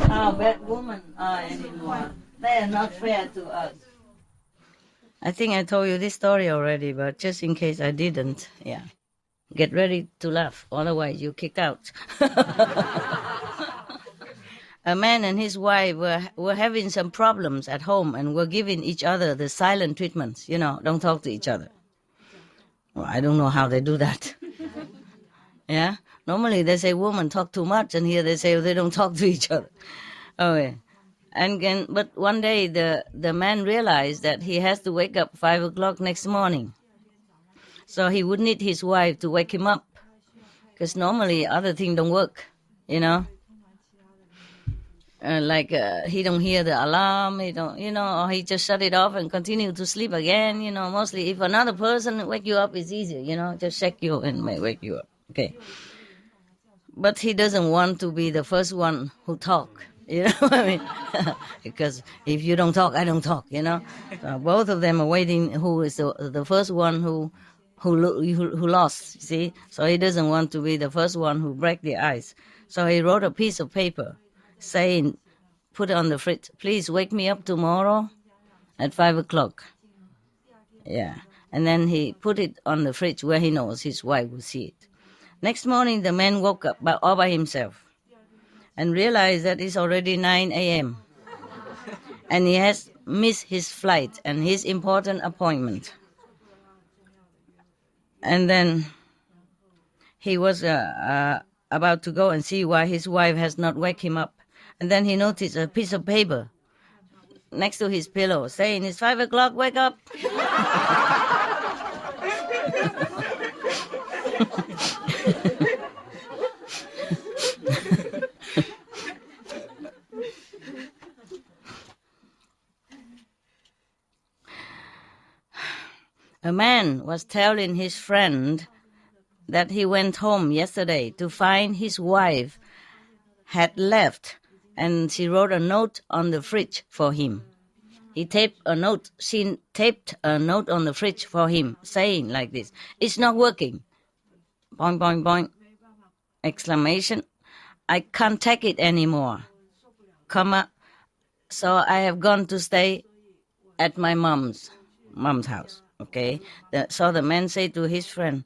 how bad women are anymore. They are not fair to us. I think I told you this story already, but just in case I didn't, yeah. Get ready to laugh, otherwise you're kicked out. A man and his wife were having some problems at home and were giving each other the silent treatments, don't talk to each other. Well, I don't know how they do that. Yeah? Normally they say women talk too much, and here they say they don't talk to each other. Okay. But one day the man realized that he has to wake up 5 o'clock next morning. So he would need his wife to wake him up, because normally other things don't work, he don't hear the alarm, he don't, or he just shut it off and continue to sleep again, Mostly if another person wake you up, it's easier, just shake you and may wake you up. Okay. But he doesn't want to be the first one who talk, what I mean? Because if you don't talk, I don't talk, So both of them are waiting who is the first one who who lost, you see. So he doesn't want to be the first one who break the ice. So he wrote a piece of paper saying, put it on the fridge, please wake me up tomorrow at 5 o'clock. Yeah. And then he put it on the fridge where he knows his wife will see it. Next morning, the man woke up all by himself and realized that it's already 9 a.m. and he has missed his flight and his important appointment. And then he was about to go and see why his wife has not wake him up. And then he noticed a piece of paper next to his pillow saying, it's 5 o'clock, wake up. A man was telling his friend that he went home yesterday to find his wife had left, and she wrote a note on the fridge for him. She taped a note on the fridge for him, saying like this, it's not working. Boing, boing, boing. Exclamation. I can't take it anymore. Comma. So I have gone to stay at my mom's house. Okay. So the man said to his friend,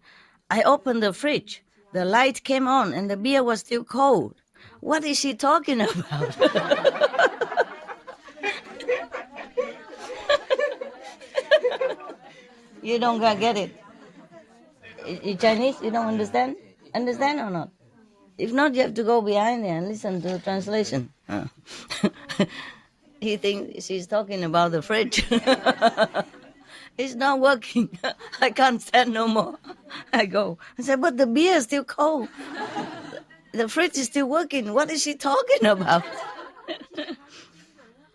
I opened the fridge. The light came on and the beer was still cold. What is she talking about? You don't get it. You Chinese? You don't understand? Understand or not? If not, you have to go behind there and listen to the translation. He thinks she's talking about the fridge. It's not working. I can't stand no more. I go. I said, but the beer is still cold. The fridge is still working. What is she talking about?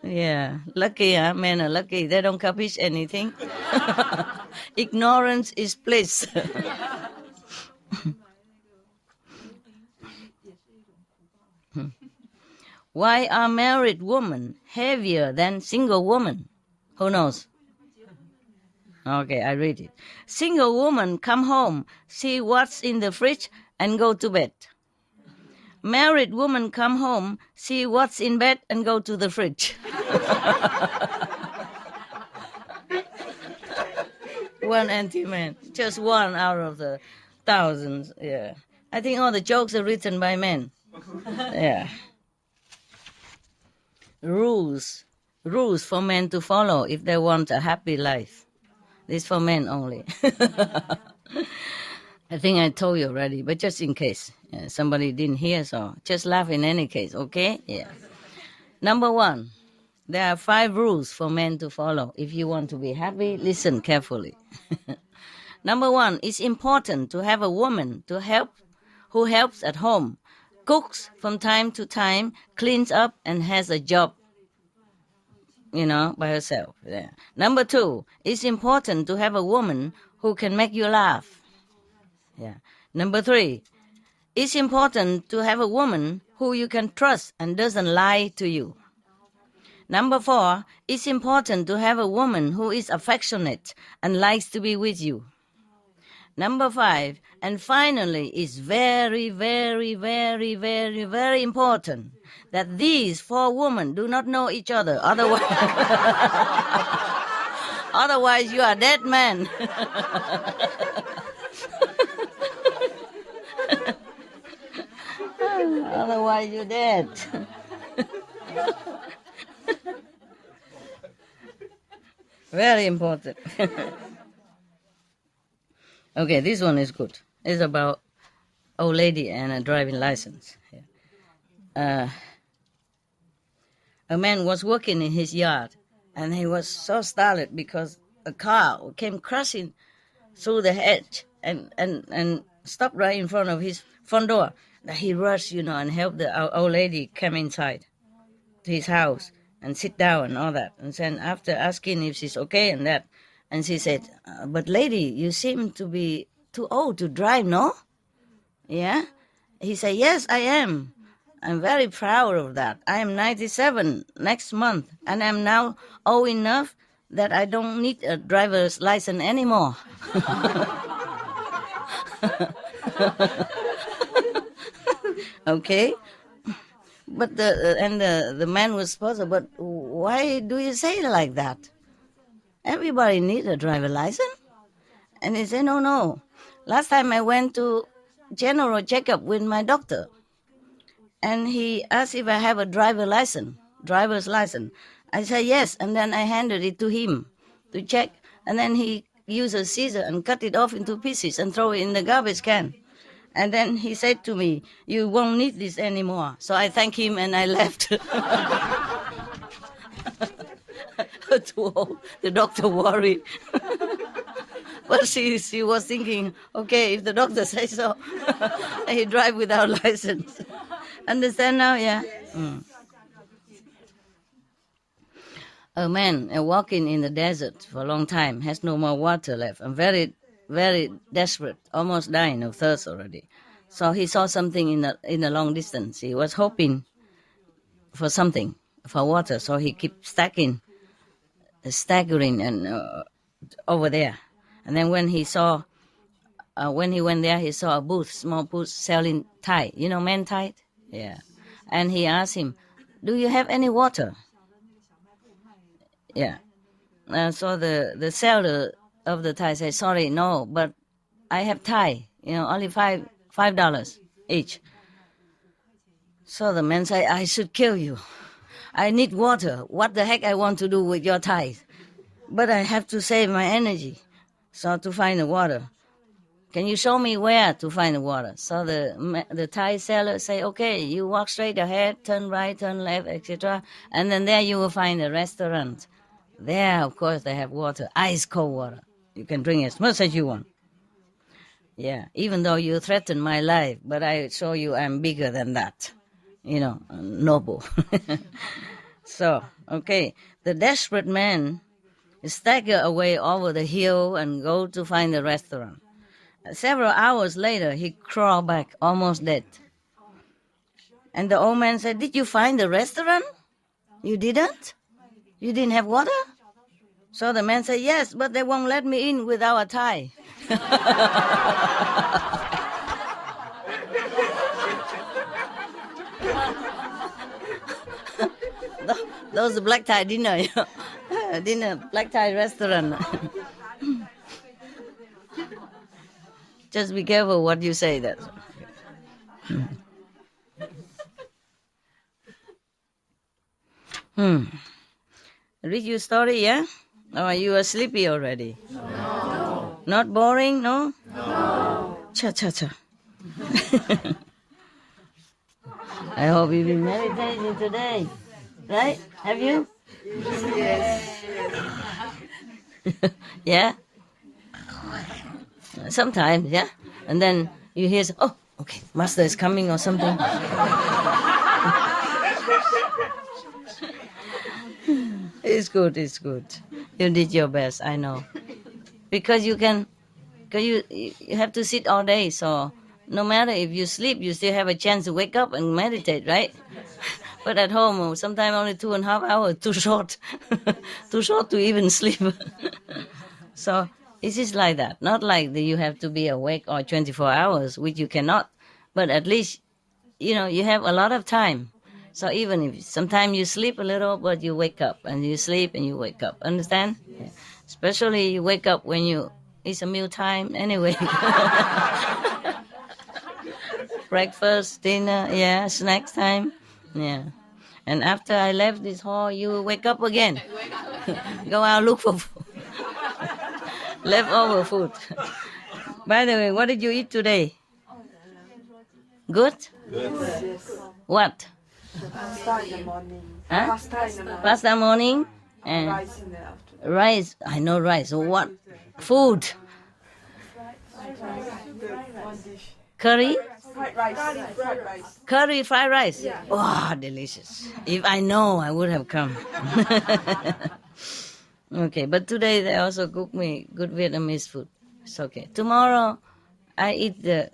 Yeah, lucky, huh? Men are lucky. They don't capish anything. Ignorance is bliss. Why are married women heavier than single women? Who knows? Okay, I read it. Single woman come home, see what's in the fridge, and go to bed. Married woman come home, see what's in bed, and go to the fridge. One anti-man, just one out of the thousands. Yeah, I think all the jokes are written by men. Yeah. Rules for men to follow if they want a happy life. This for men only. I think I told you already, but just in case somebody didn't hear, so just laugh in any case, okay? Yeah. Number 1, there are 5 rules for men to follow. If you want to be happy, listen carefully. Number 1, it's important to have a woman who helps at home, cooks from time to time, cleans up, and has a job, by herself. Yeah. Number 2, it's important to have a woman who can make you laugh. Yeah. Number 3, it's important to have a woman who you can trust and doesn't lie to you. Number 4, it's important to have a woman who is affectionate and likes to be with you. Number 5, and finally, it's very, very, very, very, very important that these 4 women do not know each other. Otherwise you are dead man. Otherwise you're dead. Very important. Okay, this one is good. It's about old lady and a driving license. A man was working in his yard, and he was so startled because a car came crashing through the hedge and stopped right in front of his front door. He rushed, and helped the old lady come inside to his house and sit down and all that. And then after asking if she's okay and that, and she said, but lady, you seem to be too old to drive, no? Yeah? He said, yes, I am. I'm very proud of that. I am 97 next month, and I'm now old enough that I don't need a driver's license anymore. Okay? But the man was puzzled, but why do you say it like that? Everybody needs a driver license. And he said, no. Last time I went to general checkup with my doctor, and he asked if I have a driver's license. I said yes, and then I handed it to him to check, and then he used a scissor and cut it off into pieces and throw it in the garbage can. And then he said to me, "You won't need this anymore." So I thanked him and I left. The doctor worried. But she was thinking, okay, if the doctor says so, he drive without license. Understand now? Yeah. A man walking in the desert for a long time has no more water left and very, very desperate, almost dying of thirst already. So he saw something in the long distance. He was hoping for something, for water. So he kept staggering and over there. And then when he went there, he saw a small booth selling Thai. You know, man Thai? Yeah. And he asked him, "Do you have any water?" Yeah. So the seller of the Thai said, "Sorry, no, but I have Thai. Only $5 each." So the man said, "I should kill you. I need water. What the heck I want to do with your Thai? But I have to save my energy. So to find the water, can you show me where to find the water?" So the Thai seller say, "Okay, you walk straight ahead, turn right, turn left, etc. And then there you will find a restaurant. There, of course, they have water, ice cold water. You can drink as much as you want. Yeah, even though you threaten my life, but I show you I'm bigger than that. Noble." So, okay, the desperate man stagger away over the hill and go to find the restaurant. Several hours later, he crawled back, almost dead. And the old man said, "Did you find the restaurant? You didn't? You didn't have water?" So the man said, "Yes, but they won't let me in without a tie." Those black tie dinner, black tie restaurant. Just be careful what you say. That. Read your story, yeah? Or are you sleepy already? No. Not boring, no? No. Cha. I hope you've been meditating today. Right? Have you? Yes. Yeah? Sometimes, yeah? And then you hear, "Oh, okay, master is coming," or something. It's good. You did your best, I know. Because you have to sit all day, so no matter if you sleep, you still have a chance to wake up and meditate, right? But at home, sometimes only 2.5 hours, too short. Too short to even sleep. So it's just like that. Not like that you have to be awake all 24 hours, which you cannot. But at least, you have a lot of time. So even if sometimes you sleep a little, but you wake up, and you sleep and you wake up. Understand? Yeah. Especially you wake up when it's a meal time anyway. Breakfast, dinner, yeah, snacks time. Yeah. And after I left this hall, you wake up again. Go out, look for food. Leftover food. By the way, what did you eat today? Good? Good. What? Pasta in the morning. Huh? Pasta in the morning. Pasta morning and Rice in the afternoon. rice. I know rice. So what? Food. One dish. Curry? Fried rice. Curry fried rice. Yeah. Oh, delicious. If I know, I would have come. Okay, but today they also cook me good Vietnamese food. It's okay. Tomorrow, I eat the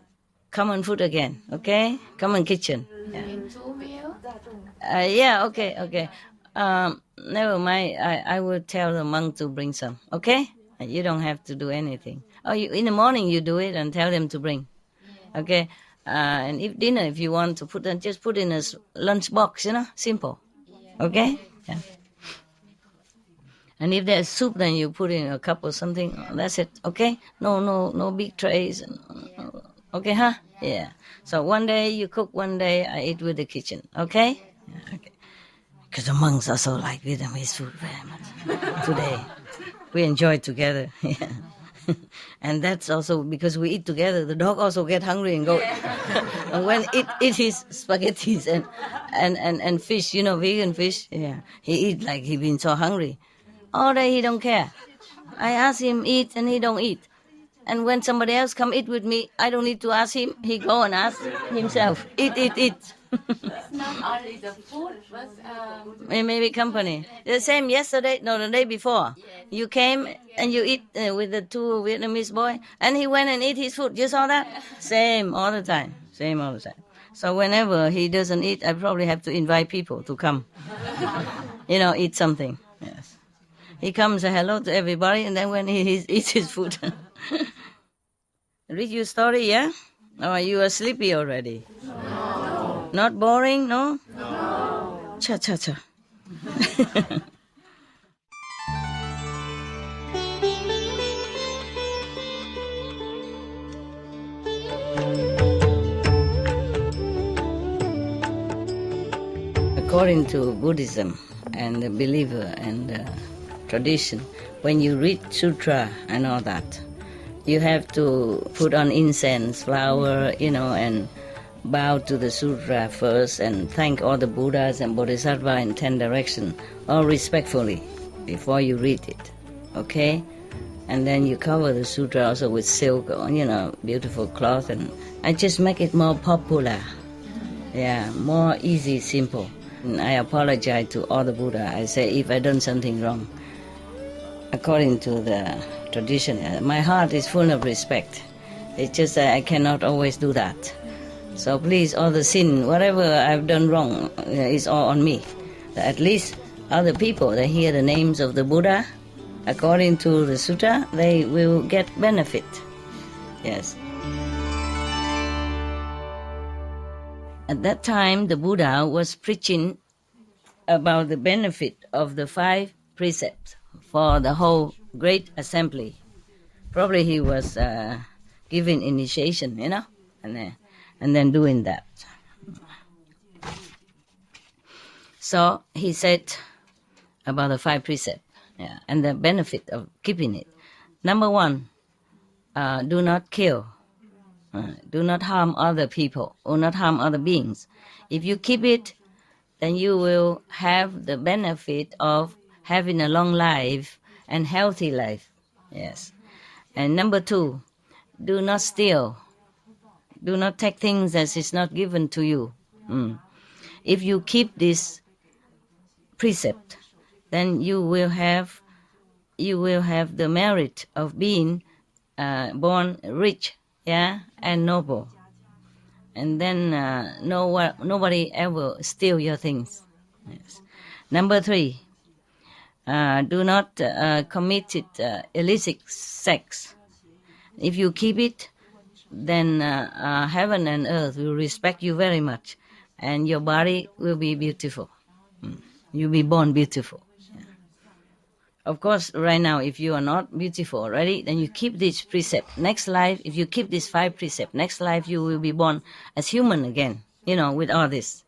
common food again. Okay, common kitchen. Yeah. In 2 meals? Yeah. Okay. Never mind. I will tell the monk to bring some. Okay, you don't have to do anything. Or in the morning you do it and tell them to bring. Okay? And if dinner, if you want to put, then just put in a lunch box, simple. Okay? Yeah. And if there's soup, then you put in a cup or something. That's it. Okay? No big trays. Okay, huh? Yeah. So one day you cook, one day I eat with the kitchen. Okay? Yeah, okay. Because the monks also like Vietnamese food very much. Today, we enjoy it together. Yeah. And that's also because we eat together. The dog also get hungry and go. And when it his spaghettis and fish, vegan fish. Yeah, he eat like he been so hungry. All day he don't care. I ask him eat and he don't eat. And when somebody else come eat with me, I don't need to ask him. He go and ask himself. Eat. It's not only the food, but Maybe company. The same yesterday, the day before. You came and you eat with the two Vietnamese boy, and he went and eat his food. You saw that? Same all the time. So whenever he doesn't eat, I probably have to invite people to come. Eat something. Yes. He comes, say hello to everybody, and then when he eats his food. Read your story, yeah? Or you are sleepy already? No. Not boring, no? no. Cha. According to Buddhism and the believer and the tradition, when you read sutra and all that, you have to put on incense, flower, and bow to the sutra first and thank all the Buddhas and Bodhisattvas in 10 directions, all respectfully, before you read it, okay? And then you cover the sutra also with silk, beautiful cloth, and I just make it more popular, more easy, simple. And I apologize to all the Buddha. I say if I done something wrong, according to the tradition, my heart is full of respect. It's just that I cannot always do that. So please, all the sin, whatever I've done wrong, is all on me. At least other people, they hear the names of the Buddha, according to the sutta, they will get benefit. Yes. At that time, the Buddha was preaching about the benefit of the 5 precepts for the whole great assembly. Probably he was giving initiation, and then doing that. So he said about the 5 precepts, and the benefit of keeping it. Number 1, do not kill. Do not harm other people or not harm other beings. If you keep it, then you will have the benefit of having a long life and healthy life. Yes. And number 2, do not steal. Do not take things as is not given to you. If you keep this precept, then you will have the merit of being born rich, and noble. And then nobody ever steal your things. Yes. Number 3, do not commit illicit sex. If you keep it, then heaven and earth will respect you very much, and your body will be beautiful. You'll be born beautiful. Of course, right now, if you are not beautiful already, then you keep this precept. Next life, if you keep these 5 precepts, next life you will be born as human again, with all this,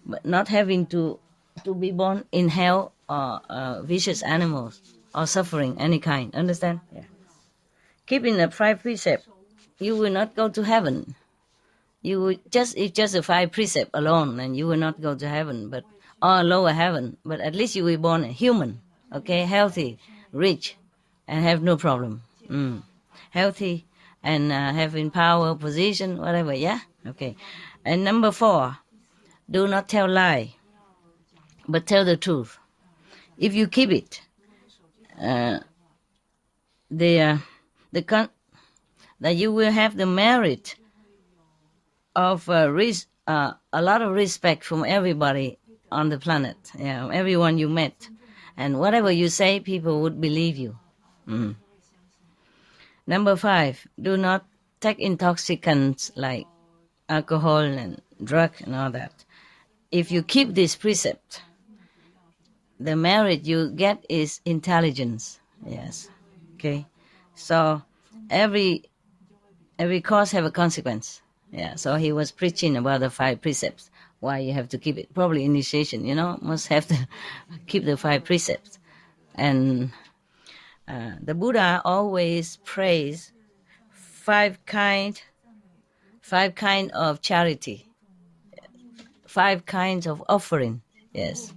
but not having to be born in hell or vicious animals or suffering any kind. Understand? Yeah. Keeping the 5 precepts, you will not go to heaven. You will it's just the 5 precepts alone, and you will not go to heaven, or lower heaven. But at least you will be born a human. Okay, healthy, rich, and have no problem. Healthy and having power, position, whatever, Okay. And number 4, do not tell lie, but tell the truth. If you keep it, that you will have the merit of a lot of respect from everybody on the planet, everyone you met. And whatever you say, people would believe you. Number 5, do not take intoxicants like alcohol and drug and all that. If you keep this precept, the merit you get is intelligence. Yes. Okay. So every cause have a consequence. Yeah. So he was preaching about the 5 precepts. Why you have to keep it? Probably initiation, must have to keep the 5 precepts. And the Buddha always prays 5 kind of charity, 5 kinds of offering. Yes.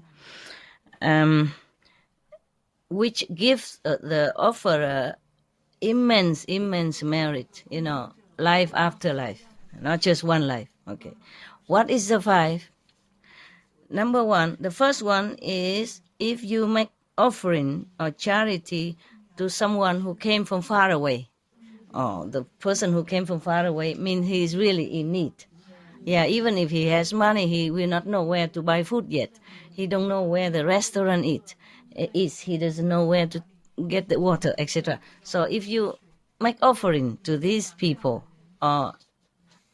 Which gives the offerer immense merit, life after life, not just one life. Okay. What is the 5? Number 1, the first one is if you make offering or charity to someone who came from far away. Oh, the person who came from far away means he is really in need. Yeah, even if he has money, he will not know where to buy food yet. He don't know where the restaurant is. He doesn't know where to get the water, etc. So if you make offering to these people or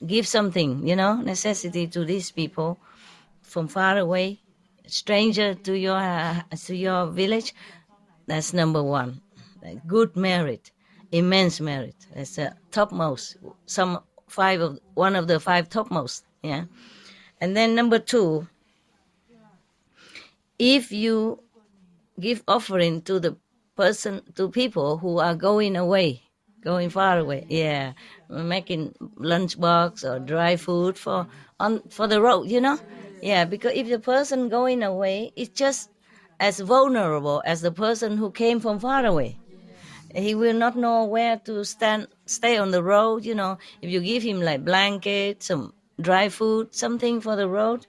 give something, necessity to these people from far away, stranger to your village, that's number 1. Good merit, immense merit. That's the topmost. One of the 5 topmost. Yeah, and then number 2, if you give offering to people who are going far away. Yeah, making lunchbox or dry food for the road. Yeah, because if the person going away is just as vulnerable as the person who came from far away. He will not know where to stay on the road. If you give him like blankets, some dry food, something for the road,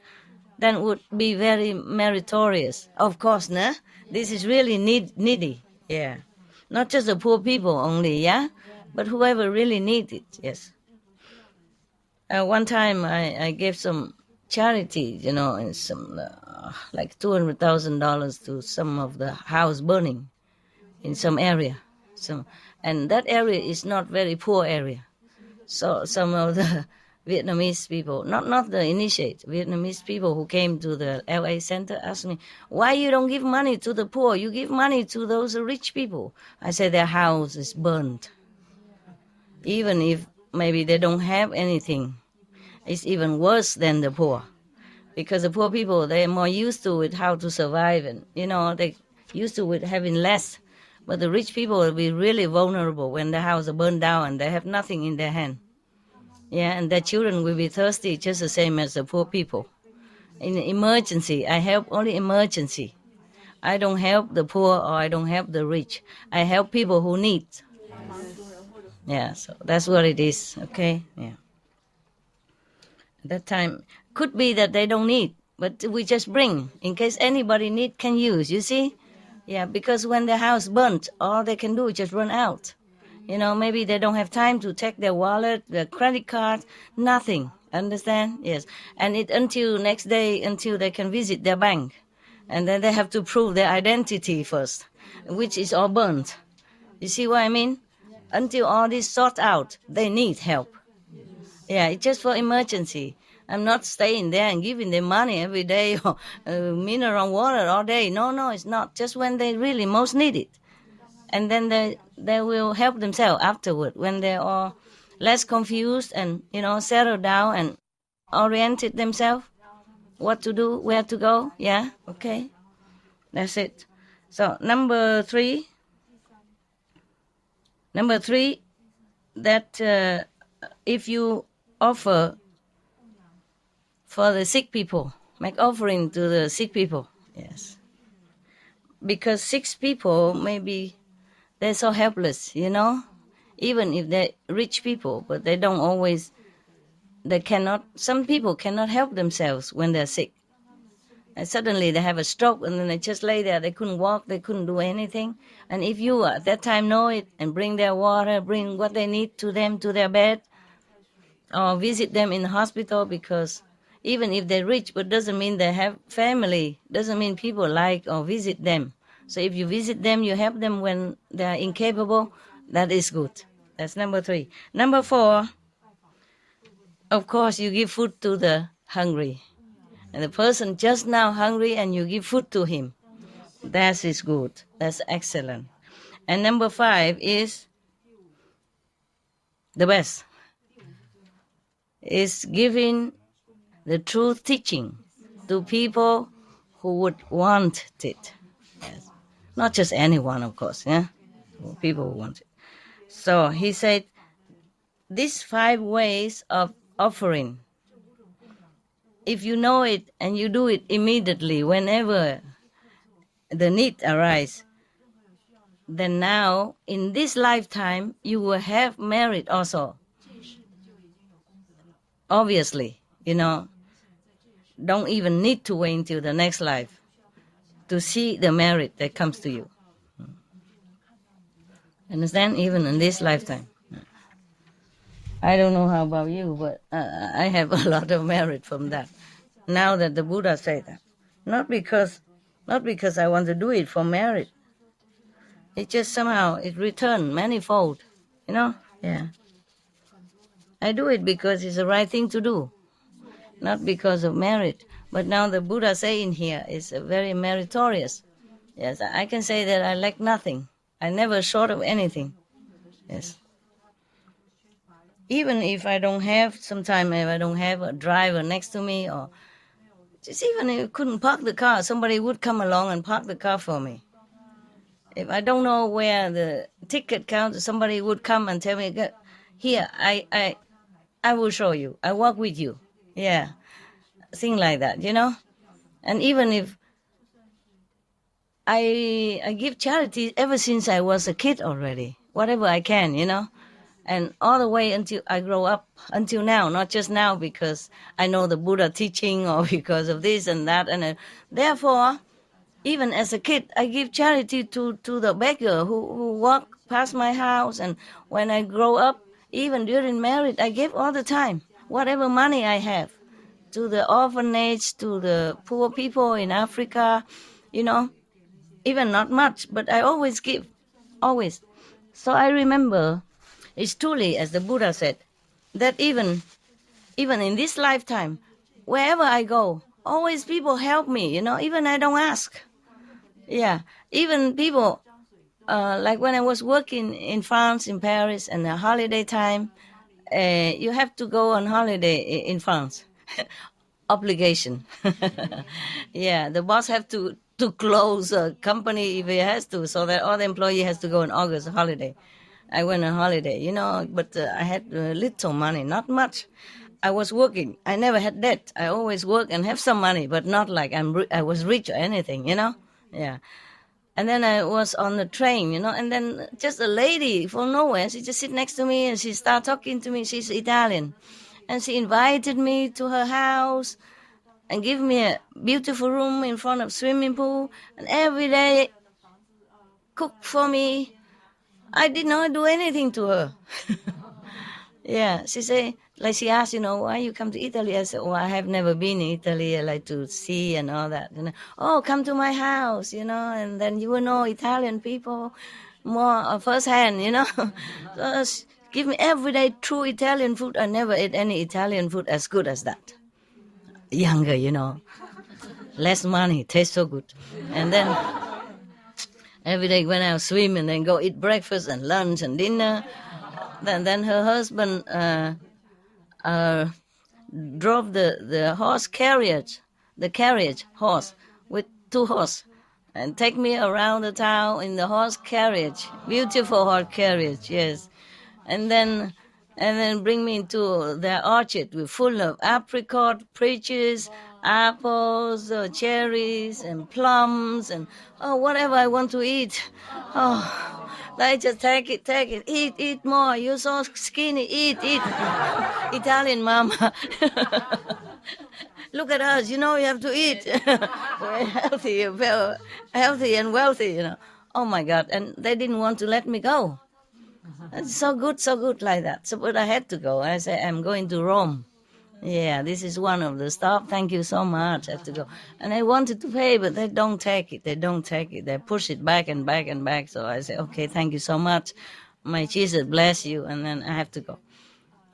then would be very meritorious. Of course, nah? This is really needy. Yeah, not just the poor people only. Yeah, but whoever really needs it. Yes. One time I gave some charity, and some like $200,000 to some of the house burning in some area. And that area is not very poor area. So some of the Vietnamese people, not the initiate, Vietnamese people who came to the LA center asked me, why you don't give money to the poor? You give money to those rich people. I said their house is burned. Even if maybe they don't have anything, it's even worse than the poor. Because the poor people, they're more used to it, how to survive, and, they used to it having less. But the rich people will be really vulnerable when the house is burned down and they have nothing in their hand. Yeah, and their children will be thirsty just the same as the poor people. In emergency, I help only emergency. I don't help the poor or I don't help the rich. I help people who need. Yeah, so that's what it is, okay? Yeah. At that time, could be that they don't need, but we just bring in case anybody need can use, you see? Yeah, because when the house burnt, all they can do is just run out. Maybe they don't have time to take their wallet, their credit card, nothing. Understand? Yes. And until next day, until they can visit their bank. And then they have to prove their identity first, which is all burnt. You see what I mean? Until all this sort out, they need help. Yeah, it's just for emergency. I'm not staying there and giving them money every day or mineral water all day. No, it's not. Just when they really most need it. And then they will help themselves afterward when they are less confused and, settle down and oriented themselves. What to do, where to go. Yeah, okay. That's it. So number 3, that if you offer for the sick people, make offering to the sick people. Yes. Because sick people, maybe they're so helpless, even if they're rich people, but they don't always, some people cannot help themselves when they're sick. And suddenly they have a stroke and then they just lay there. They couldn't walk, they couldn't do anything. And if you at that time know it and bring their water, bring what they need to them to their bed, or visit them in the hospital, because even if they're rich, but doesn't mean they have family, doesn't mean people like or visit them. So if you visit them, you help them when they are incapable, that is good. That's number 3. Number 4, of course, you give food to the hungry. And the person just now hungry and you give food to him. That is good. That's excellent. And number 5 is the best. Is giving the truth teaching to people who would want it. Yes. Not just anyone, of course, yeah? People who want it. So he said, these 5 ways of offering, if you know it and you do it immediately whenever the need arises, then now in this lifetime you will have merit also. Obviously, don't even need to wait until the next life to see the merit that comes to you. Understand? Even in this lifetime. I don't know how about you, but I have a lot of merit from that. Now that the Buddha said that. Not because I want to do it for merit. It just somehow, it returned manifold. Yeah. I do it because it's the right thing to do. Not because of merit. But now the Buddha saying here is very meritorious. Yes, I can say that I lack nothing. I never short of anything. Yes. Even if I don't have, sometimes if I don't have a driver next to me, or just even if I couldn't park the car, somebody would come along and park the car for me. If I don't know where the ticket counter, somebody would come and tell me, here, I will show you. I walk with you. Yeah. Thing like that, And even if I give charity ever since I was a kid already, whatever I can, and all the way until I grow up, until now, not just now because I know the Buddha teaching or because of this and that. And therefore, even as a kid, I give charity to the beggar who walk past my house. And when I grow up, even during marriage, I give all the time, whatever money I have, to the orphanage, to the poor people in Africa, even not much, but I always give, always. So I remember, it's truly, as the Buddha said, that even in this lifetime, wherever I go, always people help me, even I don't ask. Yeah, even people, like when I was working in France, in Paris, and the holiday time, you have to go on holiday in France. Obligation. Yeah, the boss have to close a company if he has to, so that all the employee has to go on August holiday. I went on holiday, but I had little money, not much. I was working. I never had debt. I always work and have some money, but not like I was rich or anything, Yeah. And then I was on the train, and then just a lady from nowhere, she just sit next to me and she started talking to me. She's Italian. And she invited me to her house and gave me a beautiful room in front of swimming pool. And every day cooked for me. I did not do anything to her. Yeah, she said, like she asked, why you come to Italy? I said, I have never been in Italy. I like to see and all that. Oh, come to my house, and then you will know Italian people more firsthand, So give me everyday true Italian food. I never ate any Italian food as good as that. Younger, less money, tastes so good. And then every day when I swim and then go eat breakfast and lunch and dinner. Then her husband drove the horse carriage, horse, with 2 horses, and take me around the town in the horse carriage, beautiful horse carriage, yes. And then bring me into their orchard with full of apricot, peaches, apples, cherries, and plums, and whatever I want to eat. I just take it, eat more. You're so skinny, eat. Italian mama. Look at us, you have to eat. We're healthy and wealthy, Oh my God, and they didn't want to let me go. It's so good like that. So, but I had to go. I said, I'm going to Rome. Yeah, this is one of the stops. Thank you so much. I have to go. And I wanted to pay, but they don't take it. They push it back and back and back. So I said, okay, thank you so much. my Jesus bless you, and then I have to go.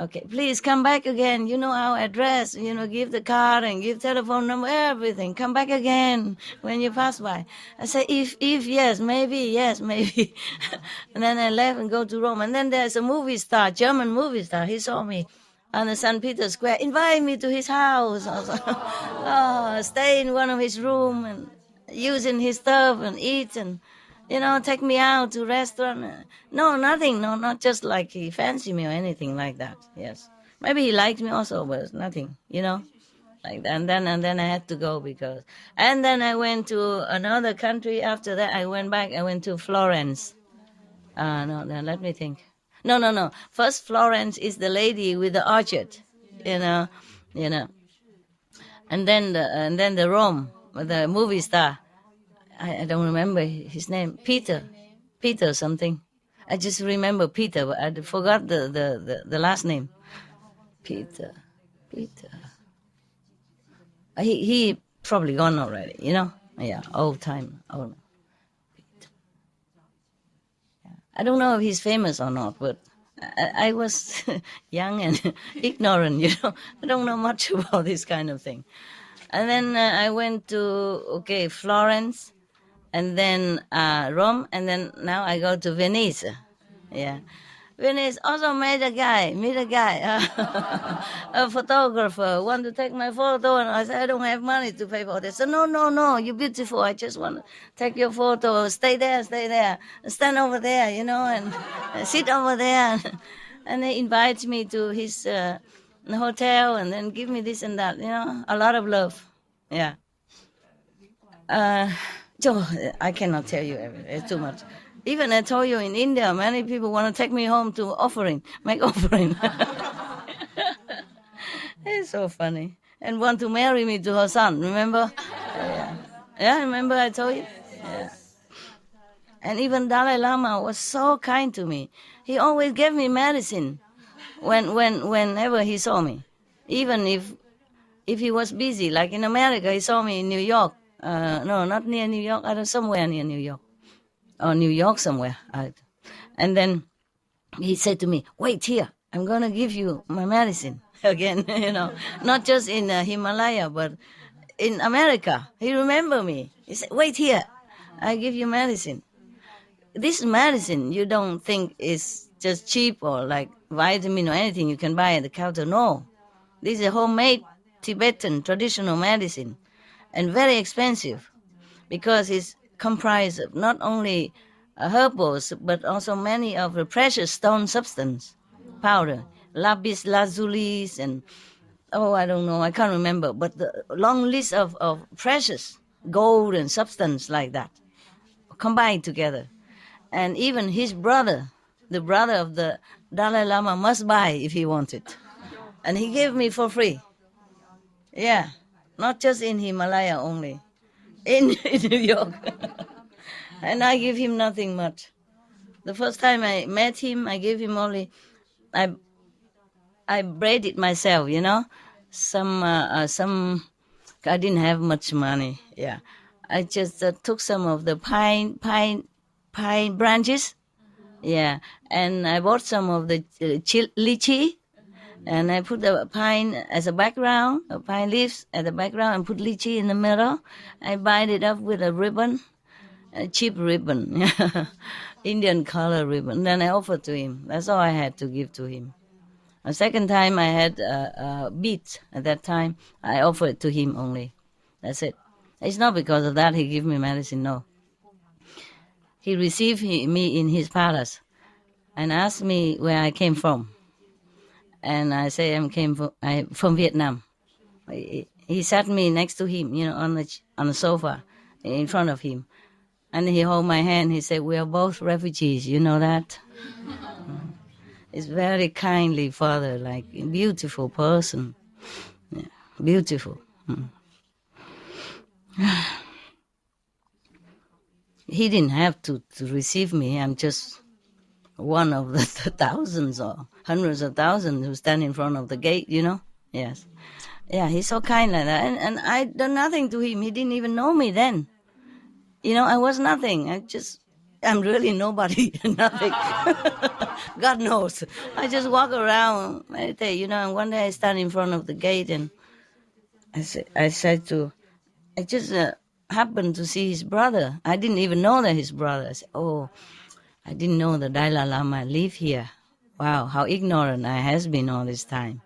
Okay, please come back again. You know our address. Give the card and give telephone number, everything. Come back again when you pass by. I say, if yes, maybe. And then I left and go to Rome. And then there's a movie star, German movie star. He saw me on the St. Peter Square. Invite me to his house. I was like, stay in one of his room and using his stuff and eat and take me out to restaurant. No, nothing. No, not just like he fancy me or anything like that. Yes. Maybe he liked me also, but nothing, like that. And then I had to go and then I went to another country. After that, I went back. I went to Florence. No, let me think. No. First, Florence is the lady with the orchard, And then the Rome, with the movie star. I don't remember his name. Peter something. I just remember Peter, but I forgot the last name. Peter. He probably gone already, Yeah, old time. Peter. Yeah. I don't know if he's famous or not, but I was young and ignorant, I don't know much about this kind of thing. And then I went to, Florence, and then Rome, and then now I go to Venice. Yeah. Venice also meet a guy, a photographer, want to take my photo, and I said, I don't have money to pay for this. So, no, you're beautiful. I just want to take your photo. Stay there, stand over there, and sit over there. And they invite me to his hotel, and then give me this and that, a lot of love. Yeah. I cannot tell you everything. It's too much. Even I told you in India, many people want to take me home to make offering. It's so funny. And want to marry me to her son, remember? Yeah, remember I told you? Yeah. And even Dalai Lama was so kind to me. He always gave me medicine whenever he saw me. Even if he was busy, like in America, he saw me in New York. No, not near New York. I don't somewhere near New York, or New York somewhere. And then he said to me, "Wait here. I'm gonna give you my medicine again." Not just in Himalaya, but in America. He remembered me. He said, "Wait here. I give you medicine." This medicine you don't think is just cheap or like vitamin or anything you can buy at the counter. No, this is a homemade Tibetan traditional medicine. And very expensive, because it's comprised of not only herbals, but also many of the precious stone substance, powder, lapis lazuli, and I don't know, I can't remember, but the long list of precious gold and substance like that, combined together. And even his brother, the brother of the Dalai Lama, must buy if he wanted. And he gave me for free. Yeah. Not just in Himalaya only, in New York. And I give him nothing much. The first time I met him, I gave him only, I braided myself, some, I didn't have much money, yeah. I just took some of the pine branches, yeah, and I bought some of the lychee, and I put the pine as a background, pine leaves as a background, and put lychee in the middle. I bind it up with a ribbon, a cheap ribbon, Indian color ribbon. Then I offered to him. That's all I had to give to him. A second time I had beads at that time. I offered to him only. That's it. It's not because of that he gave me medicine, no. He received me in his palace and asked me where I came from. And I say I'm from Vietnam. He sat me next to him, on the sofa in front of him. And he held my hand. He said, "We are both refugees. You know that?" It's very kindly father, like a beautiful person. Yeah, beautiful. He didn't have to receive me. I'm just one of the thousands or hundreds of thousands who stand in front of the gate, Yes. Yeah, he's so kind like that. And I done nothing to him. He didn't even know me then. I was nothing. I just I'm really nobody, nothing. God knows. I just walk around, meditate, and one day I stand in front of the gate and I just happened to see his brother. I didn't even know that his brother. I said, oh, I didn't know the Dalai Lama live here. Wow, how ignorant I has been all this time.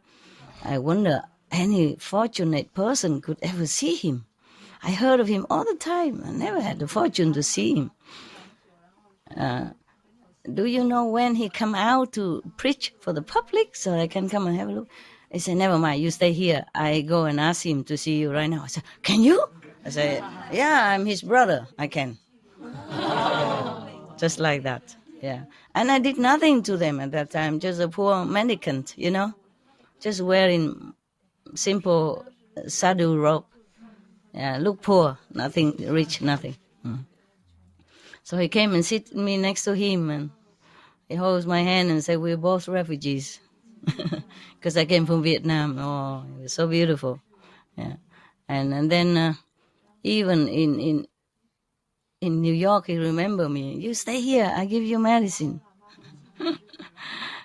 I wonder any fortunate person could ever see him. I heard of him all the time. I never had the fortune to see him. Do you know when he come out to preach for the public so I can come and have a look? I said, never mind, you stay here. I go and ask him to see you right now. I said, can you? I said, yeah, I'm his brother. I can. Just like that, yeah. And I did nothing to them at that time, just a poor mendicant, just wearing simple sadhu robe. Yeah, look poor, nothing rich, nothing. So he came and sit me next to him and he holds my hand and said, we're both refugees. Because I came from Vietnam. Oh, it was so beautiful. Yeah. And then even in New York, he remembered me. You stay here, I give you medicine.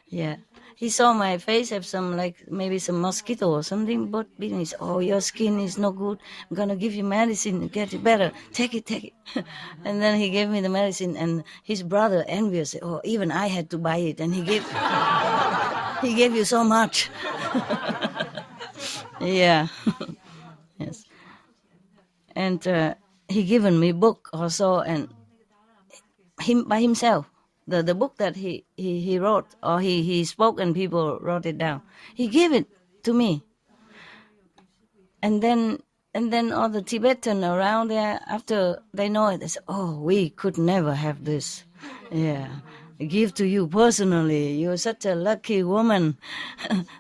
Yeah. He saw my face have maybe some mosquito or something, but he said, oh, your skin is no good. I'm going to give you medicine to get it better. Take it. And then he gave me the medicine, and his brother, envious, said, oh, even I had to buy it. And he gave you so much. Yeah. Yes. And he given me book also, and him by himself. The book that he wrote, or he spoke and people wrote it down. He gave it to me. And then all the Tibetan around there, after they know it, they say, oh, we could never have this. Yeah. I give to you personally. You're such a lucky woman.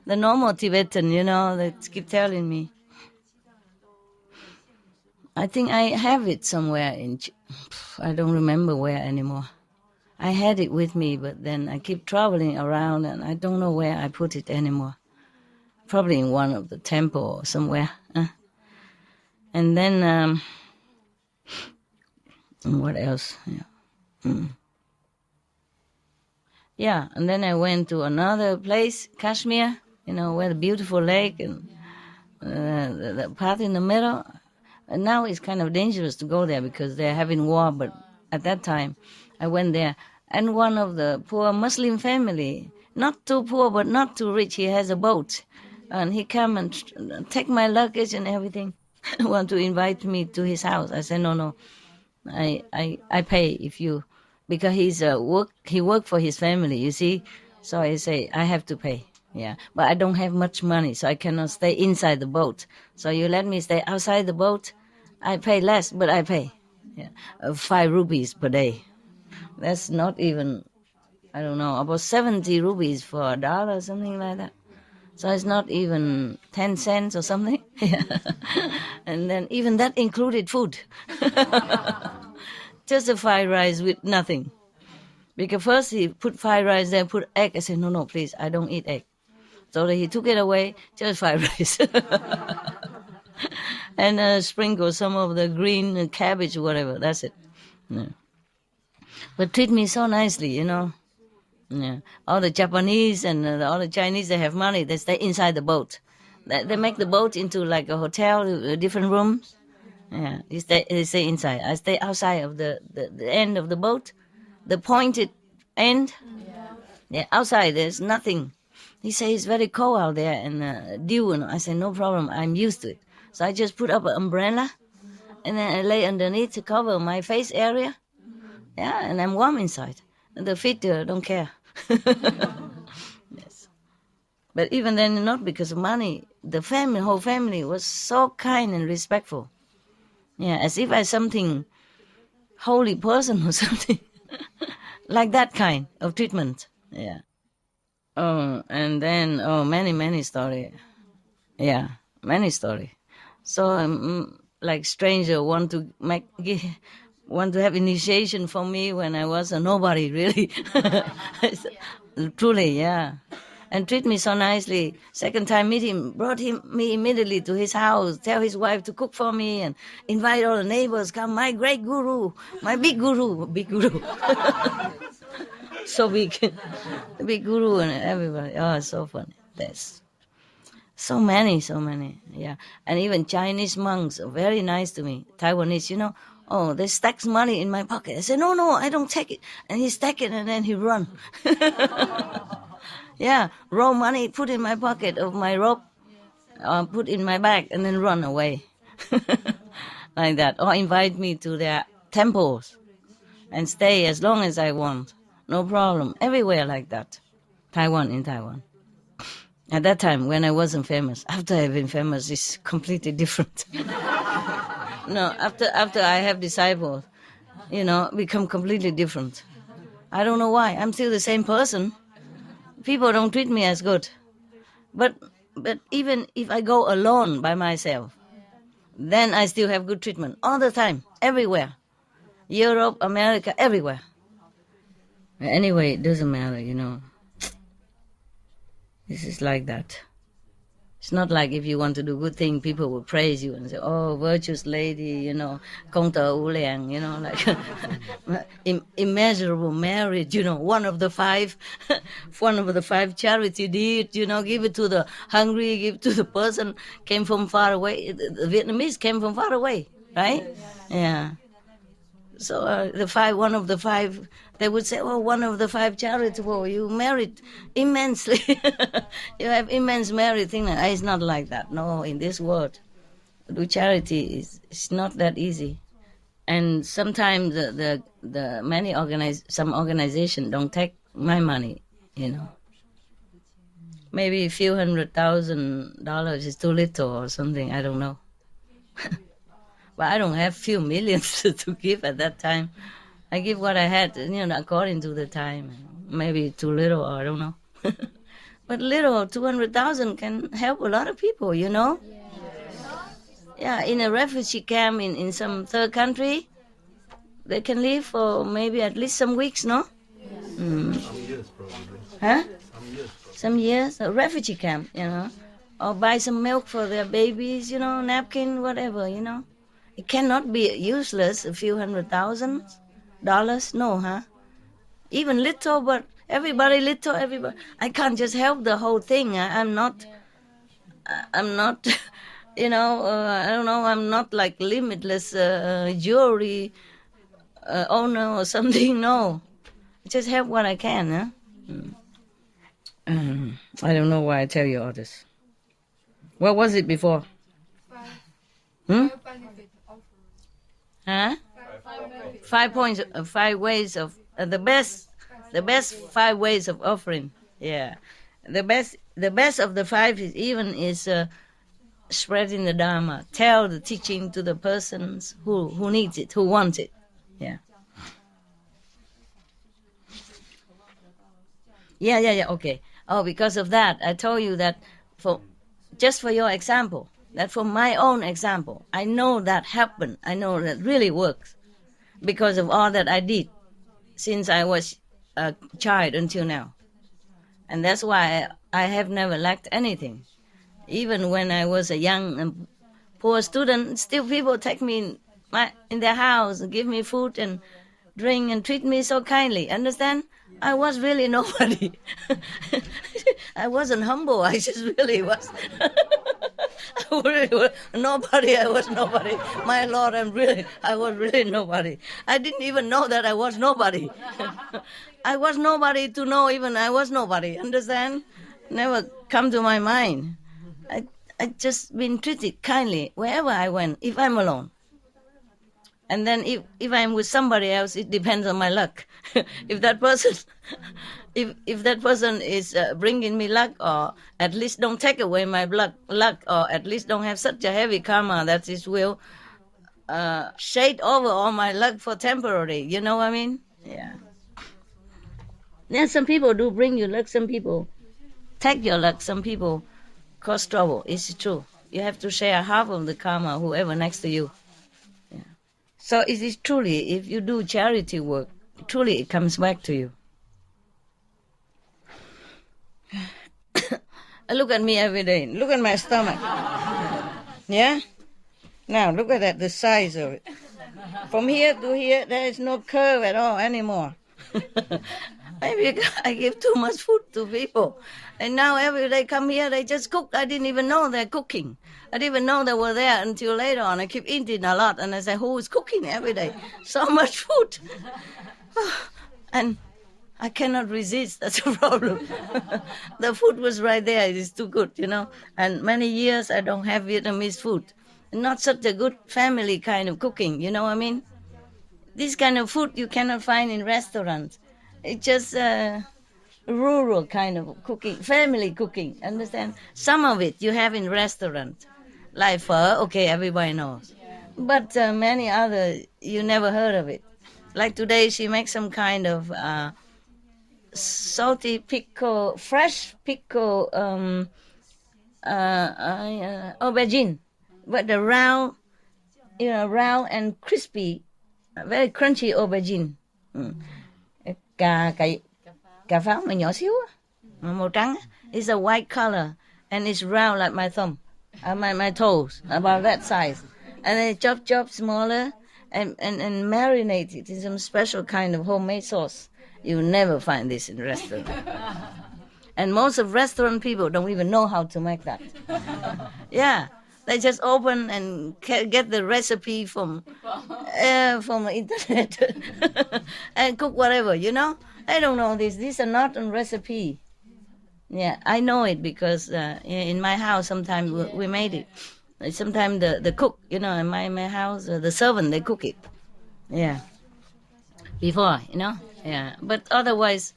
The normal Tibetan, they keep telling me. I think I have it somewhere I don't remember where anymore. I had it with me, but then I keep traveling around and I don't know where I put it anymore. Probably in one of the temple or somewhere. And then, what else? Yeah, and then I went to another place, Kashmir, where the beautiful lake and the path in the middle. And now it's kind of dangerous to go there because they're having war, but at that time I went there. And one of the poor Muslim family, not too poor but not too rich, he has a boat. And he come and take my luggage and everything. Want to invite me to his house. I said, no, I pay if you, because he work for his family, you see. So I say, I have to pay. Yeah, but I don't have much money, so I cannot stay inside the boat. So you let me stay outside the boat. I pay less, but I pay. Yeah, 5 rupees per day. That's not even, I don't know, about 70 rupees for $1, something like that. So it's not even 10 cents or something. Yeah. And then even that included food. Just a fried rice with nothing. Because first he put fried rice, then put egg. I said, no, please, I don't eat egg. So he took it away, just fried rice. And sprinkle some of the green cabbage, whatever, that's it. Yeah. But treat me so nicely, Yeah. All the Japanese and all the Chinese, they have money. They stay inside the boat. They make the boat into like a hotel, different rooms. Yeah, they stay inside. I stay outside of the end of the boat, the pointed end. Yeah, outside there's nothing. He says it's very cold out there and dew. And I say, no problem, I'm used to it. So I just put up an umbrella and then I lay underneath to cover my face area. Yeah, and I'm warm inside. And the feet don't care. Yes. But even then, not because of money, the whole family was so kind and respectful. Yeah, as if I something holy person or something. Like that kind of treatment. Yeah. Oh, and then, many story. Yeah, many story. So, like stranger want to have initiation for me when I was a nobody, really. Truly, yeah. and treat me so nicely. Second time meet him, me immediately to his house, tell his wife to cook for me, and invite all the neighbors, come, my great guru, my big guru. So big, the big guru and everybody. Oh, it's so funny. There's so many, yeah. And even Chinese monks are very nice to me. Taiwanese, oh, they stack money in my pocket. I said, no, I don't take it. And he stack it and then he run. Yeah, raw money put in my pocket of my robe, put in my bag and then run away. Like that. Or invite me to their temples and stay as long as I want. No problem. Everywhere like that. In Taiwan. At that time, when I wasn't famous. After I've been famous, it's completely different. No, after I have disciples, become completely different. I don't know why. I'm still the same person. People don't treat me as good. But even if I go alone by myself, then I still have good treatment all the time, everywhere. Europe, America, everywhere. Anyway, it doesn't matter, This is like that. It's not like if you want to do good thing, people will praise you and say, oh, virtuous lady, Kong Te Wu Liang, like immeasurable merit, one of the five charity deed, give it to the hungry, give it to the person came from far away. The Vietnamese came from far away, right? Yeah. So one of the five, they would say, oh, one of the five charitable, you merit immensely. You have immense merit. It's not like that. No, in this world, do charity it's not that easy. And sometimes some organization don't take my money, Maybe a few $100,000 is too little or something, I don't know. But I don't have few millions to give at that time. I give what I had, according to the time. Maybe too little, or I don't know. But little, 200,000 can help a lot of people, Yeah, in a refugee camp in some third country, they can live for maybe at least some weeks, no? Some years, probably. Huh? Some years. A refugee camp, Or buy some milk for their babies, napkin, whatever, It cannot be useless, a few $100,000, no, huh? Even little, but everybody. I can't just help the whole thing. I'm not, I don't know, I'm not like limitless jewelry owner or something, no. Just help what I can, huh? I don't know why I tell you all this. What was it before? Huh? 5 points, 5 ways of the best 5 ways of offering. Yeah, the best of the 5 is spreading the Dharma. Tell the teaching to the persons who needs it, who wants it. Yeah. Yeah. Okay. Oh, because of that, I told you that just for your example. That from my own example, I know that happened. I know that really works because of all that I did since I was a child until now. And that's why I have never lacked anything. Even when I was a young and poor student, still people take me in their house and give me food and drink and treat me so kindly. Understand? I was really nobody. I wasn't humble. I just really was. Nobody. I was nobody. My Lord, I was really nobody. I didn't even know that I was nobody. I was nobody to know even I was nobody. Understand? Never come to my mind. I just been treated kindly wherever I went, if I'm alone. And then if I'm with somebody else, it depends on my luck. If that person is bringing me luck, or at least don't take away my luck, or at least don't have such a heavy karma that it will shade over all my luck for temporary. You know what I mean? Yeah. Then some people do bring you luck. Some people take your luck. Some people cause trouble. It's true. You have to share half of the karma, whoever next to you. So it is truly, if you do charity work, truly it comes back to you. Look at me every day. Look at my stomach. Yeah? Now, look at that, the size of it. From here to here, there is no curve at all anymore. Maybe I give too much food to people. And now every day come here, they just cook. I didn't even know they're cooking. I didn't even know they were there until later on. I keep eating a lot. And I say, who is cooking every day? So much food. And I cannot resist. That's a problem. The food was right there. It is too good, And many years I don't have Vietnamese food. Not such a good family kind of cooking, you know what I mean? This kind of food you cannot find in restaurants. It's just rural kind of cooking, family cooking, understand? Some of it you have in restaurants. Like pho, okay, everybody knows. But many other, you never heard of it. Like today she makes some kind of salty pickle, fresh pickle aubergine. But the round, round and crispy, very crunchy aubergine. Cà pháo mà nhỏ xíu, màu trắng. It's a white color and it's round like my thumb, my toes, about that size. And they chop smaller and marinate it in some special kind of homemade sauce. You never find this in restaurant. And most of restaurant people don't even know how to make that. Yeah. They just open and get the recipe from the internet and cook whatever, I don't know this. These are not on recipe. Yeah, I know it because in my house sometimes we made it. Sometimes the cook, in my house, the servant, they cook it. Yeah. Before, Yeah. But otherwise,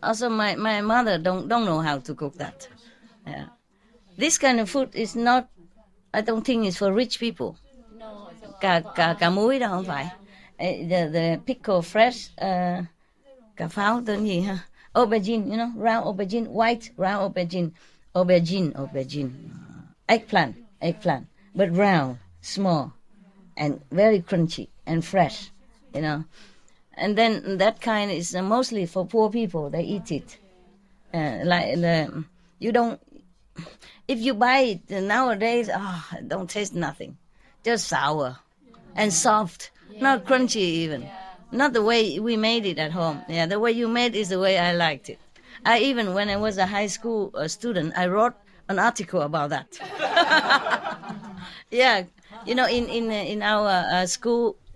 also my mother don't know how to cook that. Yeah. This kind of food is not, I don't think it's for rich people. No. Cà muối đâu không phải. The pickle fresh, cà pháo tên gì ha? Aubergine, round aubergine, white round aubergine. Eggplant, but round, small, and very crunchy and fresh, And then that kind is mostly for poor people. They eat it. If you buy it nowadays, it don't taste nothing. Just sour and soft, not crunchy even. Not the way we made it at home. Yeah, the way you made is the way I liked it. When I was a high school student, I wrote an article about that. Yeah, in our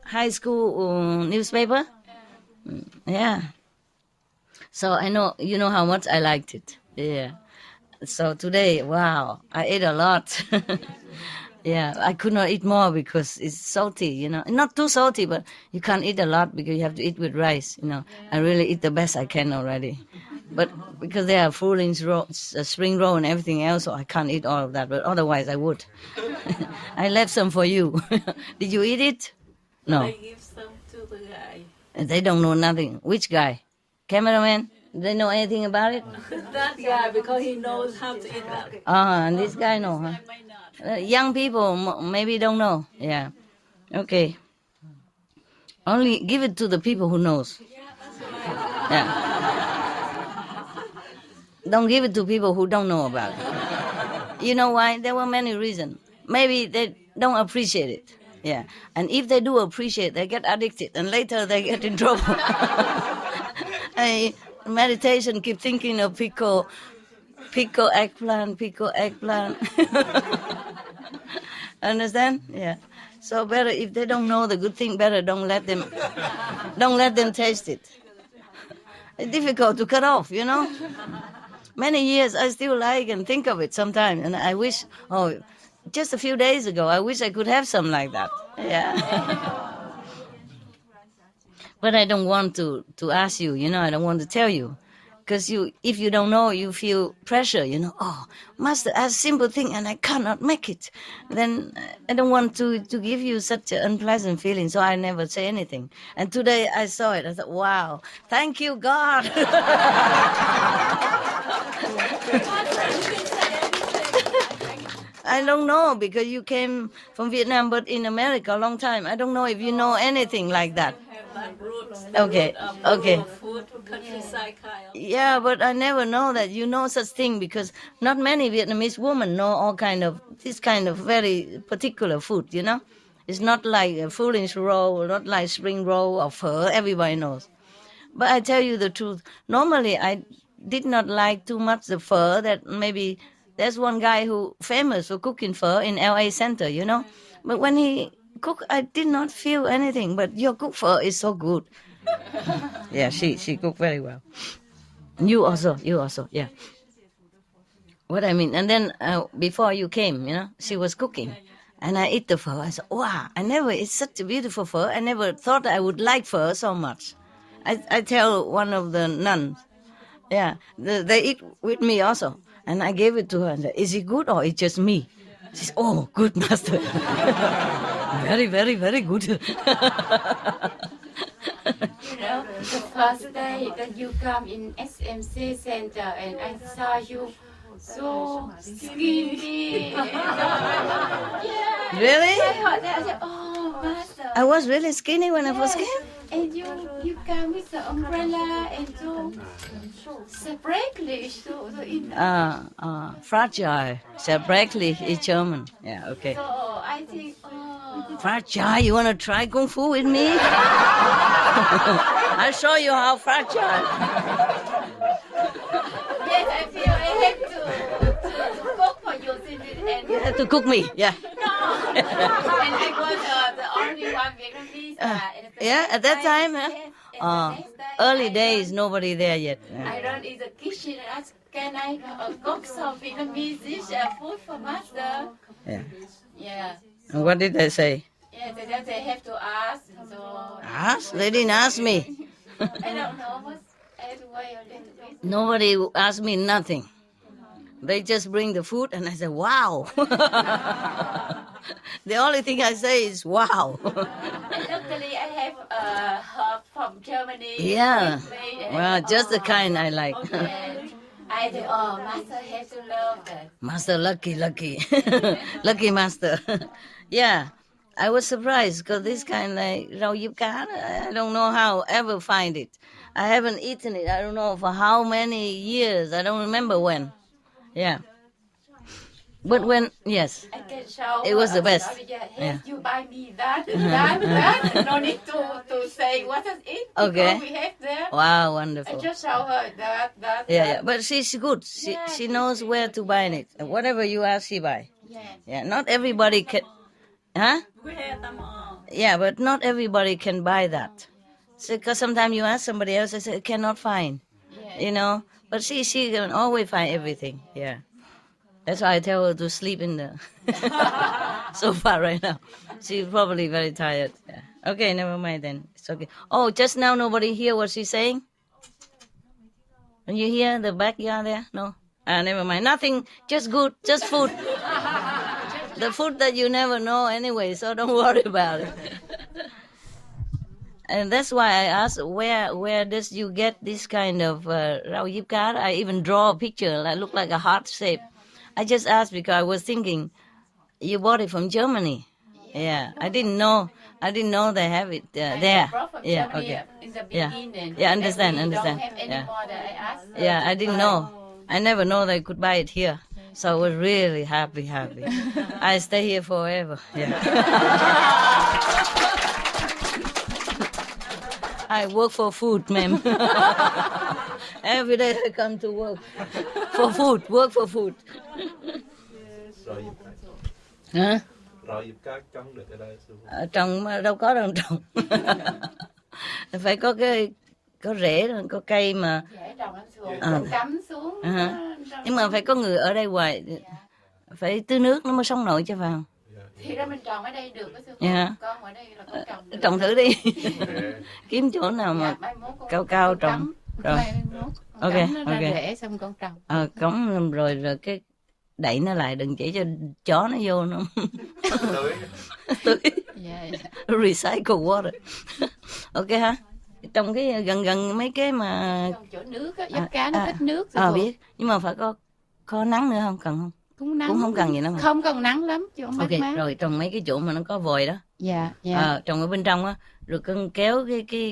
high school newspaper. Yeah. So I know, how much I liked it. Yeah. So today, wow, I ate a lot. Yeah, I could not eat more because it's salty, Not too salty, but you can't eat a lot because you have to eat with rice, I really eat the best I can already. But because they are spring roll and everything else, so I can't eat all of that. But otherwise, I would. I left some for you. Did you eat it? No. I give some to the guy. They don't know nothing. Which guy? Cameraman? They know anything about it? That guy, because he knows how to eat that. And this guy know, huh? I might not. Young people maybe don't know. Yeah. Okay. Only give it to the people who knows. Yeah. Don't give it to people who don't know about it. You know why? There were many reasons. Maybe they don't appreciate it. Yeah. And if they do appreciate, they get addicted, and later they get in trouble. Meditation, keep thinking of pickle eggplant. Understand? Yeah. So better, if they don't know the good thing, better don't let them taste it. It's difficult to cut off, Many years I still like and think of it sometimes, and I wish, just a few days ago, I wish I could have some like that. Yeah. But I don't want to ask you, I don't want to tell you. Because if you don't know, you feel pressure, Master asked simple thing and I cannot make it. Then I don't want to give you such an unpleasant feeling, so I never say anything. And today I saw it, I thought, wow, thank you, God. I don't know, because you came from Vietnam, but in America a long time. I don't know if you know anything like that. roots. Okay, okay. Food, countryside kind of. Yeah, but I never know that you know such thing because not many Vietnamese women know all kind of this kind of very particular food. You know, it's not like a foolish roll, not like spring roll or pho. Everybody knows. But I tell you the truth. Normally, I did not like too much the pho. That maybe there's one guy who famous for cooking pho in L.A. Center. You know, but when he cook, I did not feel anything. But your cook pho is so good. Yeah, she cooked very well. You also, yeah. What I mean, and then before you came, you know, she was cooking, and I eat the pho. I said, wow, it's such a beautiful pho. I never thought I would like pho so much. I tell one of the nuns, yeah, they eat with me also, and I gave it to her and said, is it good or it's just me? She said, oh, good, master. Very, very, very good. You know, the first day that you come in SMC Center and I saw you so skinny. Yeah. Really? I heard that. I said, oh, Master. I was really skinny when I first came. And you come with the umbrella and so brightly. So in Fragile. Zerbrechlich is German. Yeah, okay. so I think, oh. Fragile, you want to try Kung Fu with me? I'll show you how fragile. Yes, I feel I have to cook for you. And You have to cook me, yeah. and I was the only one Vietnamese. Yeah, at that time, huh? Early days, nobody there yet. I run in the kitchen and ask, can I cook some Vietnamese dish food for master? Yeah. Yeah. And what did they say? Yeah, they have to ask. So Ask? They didn't ask me. I don't know. I have to wait a little bit. Nobody asked me nothing. They just bring the food and I say, wow. The only thing I say is, wow. And luckily, I have herb from Germany. Yeah. Made, and, Well, just the kind I like. and I say, oh, master has to love that. Master, lucky. Lucky master. Yeah. I was surprised because this kind like rau diếp cá, I don't know how ever find it. I haven't eaten it. I don't know for how many years. I don't remember when. Yeah. But when, yes. I can show It was the best. Yeah. Yeah. You buy me that. No need to say what is it. Okay. Because we have there. Wow, I wonderful. just show her that. Yeah. But she's good. She knows where to buy it. Whatever you ask, she buy. Yeah. Yeah, not everybody can. Huh? We have them all. Yeah, but not everybody can buy that. Because sometimes you ask somebody else, they say, cannot find. Yeah. You know? But she can always find everything. Yeah. That's why I tell her to sleep in the sofa right now. She's probably very tired. Yeah. Okay, never mind then. It's okay. Oh, just now nobody hear what she's saying? Can you hear the backyard there? No? Never mind. Nothing. Just good. Just food. The food that you never know anyway, so don't worry about it. And that's why I asked, where does you get this kind of rau diếp cá? I even draw a picture that look like a heart shape. I just asked because I was thinking, you bought it from Germany. Yeah, I didn't know they have it there. Brought from Yeah, Germany okay. In the Yeah. beginning. Yeah, understand. Don't have any Yeah. more that I asked. Yeah, I didn't know. I never know they could buy it here. So I was really happy. I stay here forever. Yeah. I work for food, ma'am. Every day I come to work for food. Rồi dịp Hả? rồi dịp cá trống được ở đây sư phụ. Trồng mà đâu có đâu trồng. Phải có có rễ, có cây mà. Dễ trồng lắm xuống. À. Cắm xuống. Nhưng mà phải có người ở đây hoài, phải tưới nước nó mới sống nổi cho vào. Thì ra mình trồng ở đây được cái sư Dạ. con ở đây là con trồng được. Trồng thử đi. Kiếm chỗ nào mà cao trồng. Rồi. Ok. Rễ xong con trồng. Cống rồi cái đẩy nó lại, đừng chỉ cho chó nó vô nữa. Tưới. Recycle water. Ok ha. Trong cái gần mấy cái mà Trồng chỗ nước á, giáp cá nó thích nước. biết, nhưng mà phải có nắng nữa không, cần không? Cũng nắng. Cũng không cần gì nữa mà. Không cần nắng lắm, chỗ mát Ok, mát. rồi trồng mấy cái chỗ mà nó có vòi đó. Dạ, dạ, Trồng ở bên trong á, rồi con kéo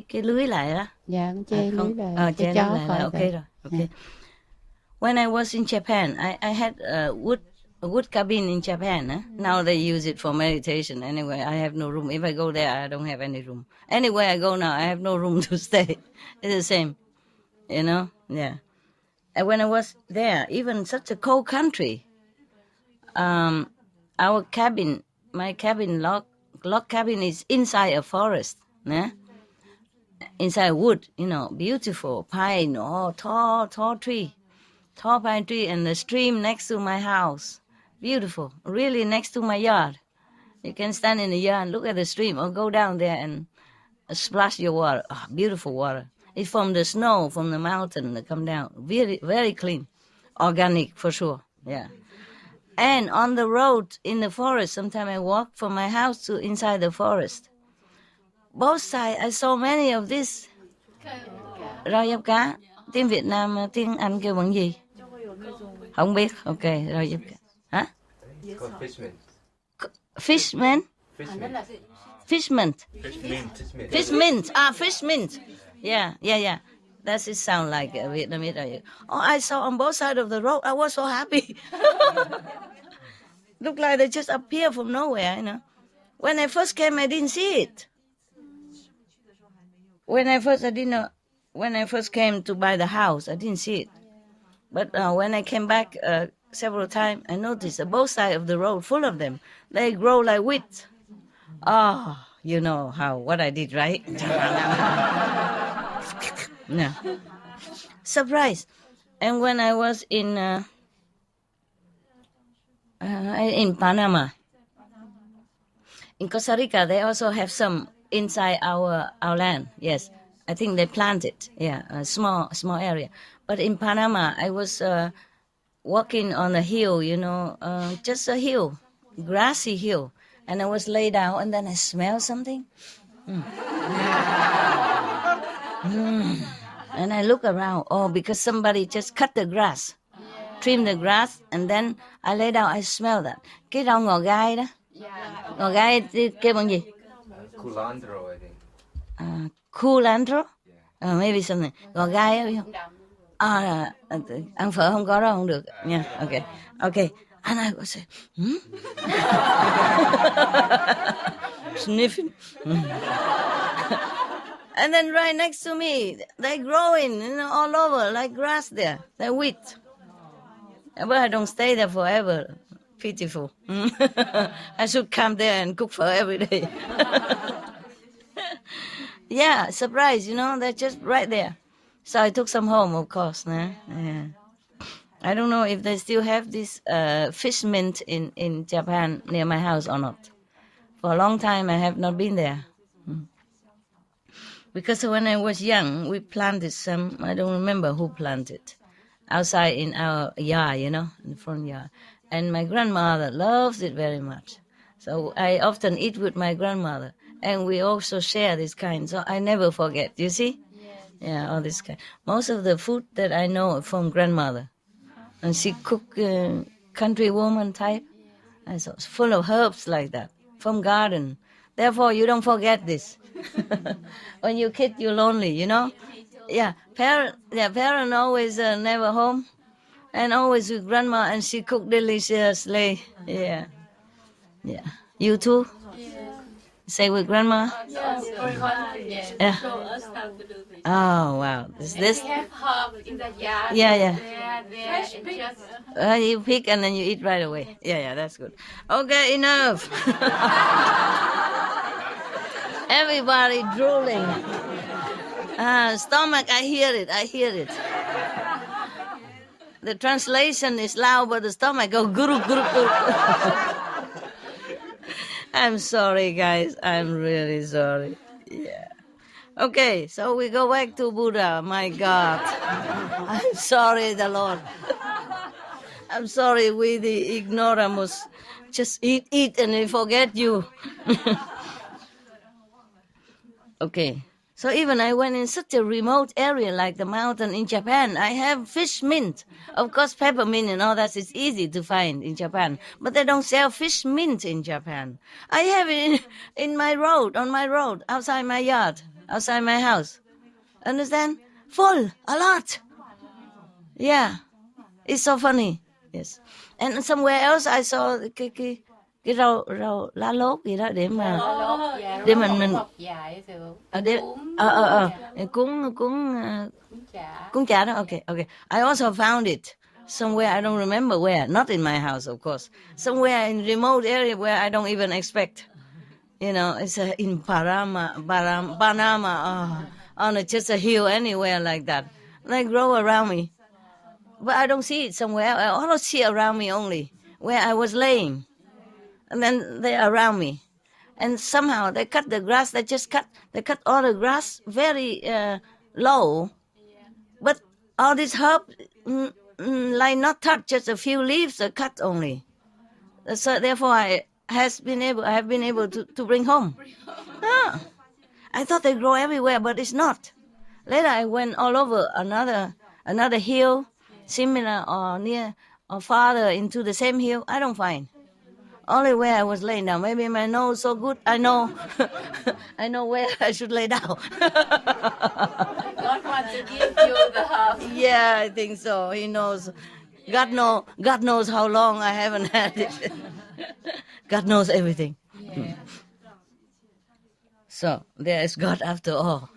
cái lưới lại á. dạ, con che lưới lại, Che cho lưới chó lại là khỏi ok vậy. rồi. Okay. When I was in Japan, I had a wood cabin in Japan. Now they use it for meditation. Anyway, I have no room. If I go there, I don't have any room. Anywhere I go now, I have no room to stay. It's the same, you know. Yeah. And when I was there, even such a cold country, our cabin, my cabin log cabin is inside a forest. Inside wood, beautiful pine, tall tree. Tall pine tree and the stream next to my house. Beautiful, really next to my yard. You can stand in the yard and look at the stream or go down there and splash your water. Oh, beautiful water. It's from the snow, from the mountain that come down. Very, very clean. Organic for sure. Yeah. And on the road in the forest, sometimes I walk from my house to inside the forest. Both sides, I saw many of this. Rau diếp cá. Tiếng Việt Nam, tiếng Anh kêu bằng gì? Không biết. Ok, rau diếp cá. Hả? Fishman. Fishman? Fishmint. Fish mint. Fish mint. Fish mint. Yeah. Does it sound like Vietnamese? Oh, I saw on both sides of the road. I was so happy. Look like they just appear from nowhere, When I first came, I didn't see it. When I first came to buy the house, I didn't see it. But when I came back several times, I noticed that both sides of the road, full of them, they grow like wheat. Oh, you know what I did, right? No. Surprise. And when I was in Panama, in Costa Rica, they also have some inside our land. Yes, I think they planted. Yeah, a small area. But in Panama, I was walking on a hill, just a hill, grassy hill, and I was laid down, and then I smelled something. And I look around. Oh, because somebody just cut the grass, trim the grass, and then I lay down. I smell that. Cái rau ngò gai đó. Ngò gai kêu bằng gì? Culantro, I think. Culantro? Maybe something. Ngò gai á, biết không? Ăn phở không có đó không được nha. Okay. And I was say, sniffing. And then right next to me, they're growing, all over like grass there. They're wheat. But I don't stay there forever. Pitiful. I should come there and cook for every day. Yeah, surprise, they're just right there. So I took some home, of course. Yeah. I don't know if they still have this fish mint in Japan near my house or not. For a long time, I have not been there. Because when I was young, we planted some, I don't remember who planted, outside in our yard, in the front yard. And my grandmother loves it very much. So I often eat with my grandmother. And we also share this kind, so I never forget, you see? Yeah, all this kind. Most of the food that I know from grandmother. And she cook country woman type. And so it's full of herbs like that, from garden. Therefore, you don't forget this. When you're kid, you're lonely, Yeah, parent always never home. And always with grandma, and she cook deliciously. Yeah. You too? Say with grandma? Yeah. Show us how to do this. Oh, wow. Is this? We have herbs in the yard. Yeah. There, just You pick and then you eat right away. Yeah, that's good. Okay, enough. Everybody drooling. Stomach, I hear it. The translation is loud, but the stomach goes guru. I'm sorry, guys. I'm really sorry. Yeah. Okay, so we go back to Buddha. My God. I'm sorry, the Lord. I'm sorry, we the ignoramus. Just eat and we forget you. Okay, So even I went in such a remote area like the mountain in Japan, I have fish mint. Of course, peppermint and all that is easy to find in Japan, but they don't sell fish mint in Japan. I have it in my road, on my road, outside my yard, outside my house. Understand? Full, a lot. Yeah, it's so funny. Yes. And somewhere else I saw cái rau lá lốt gì đó để mà để mình cuốn chả đó. Okay. I also found it somewhere, I don't remember where, not in my house of course, somewhere in remote area where I don't even expect. You know, it's in Panama, on just a hill anywhere like that. They grow around me, but I don't see it somewhere. I always see around me only where I was laying. And then they're around me. And somehow they cut the grass, they cut all the grass very low. But all this herb, like not touch, just a few leaves are cut only. So therefore I have been able to bring home. I thought they grow everywhere, but it's not. Later I went all over another hill, similar or near or farther into the same hill. I don't find. Only where I was laying down. Maybe my nose so good, I know I know where I should lay down. God wants to give you the herb. Yeah, I think so. He knows. God knows how long I haven't had it. God knows everything. Yeah. So there is God after all.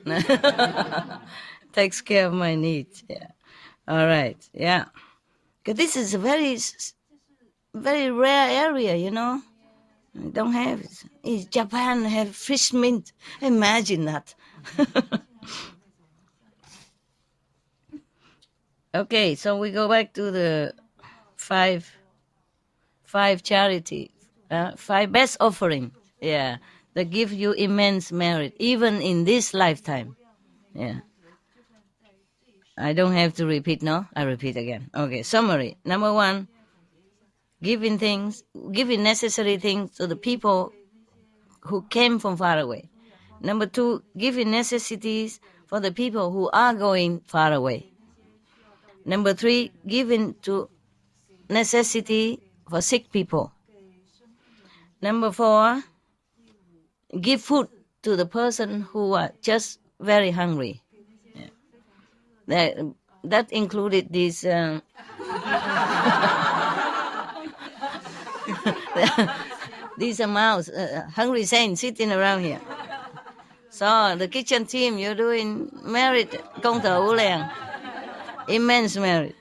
Takes care of my needs. Yeah. All right. Yeah. Because this is a very rare area, you know. I don't have it. In Japan have fish mint. Imagine that. Okay, so we go back to the five charity, 5 best offering. Yeah, that give you immense merit, even in this lifetime. Yeah. I don't have to repeat, no? I repeat again. Okay, summary. Number 1, giving necessary things to the people who came from far away. Number 2, giving necessities for the people who are going far away. Number 3, giving to necessity for sick people. Number 4, give food to the person who are just very hungry. Yeah. That included these these amounts, hungry saints sitting around here. So the kitchen team, you're doing merit, công thờ Ú Lèng. Immense merit.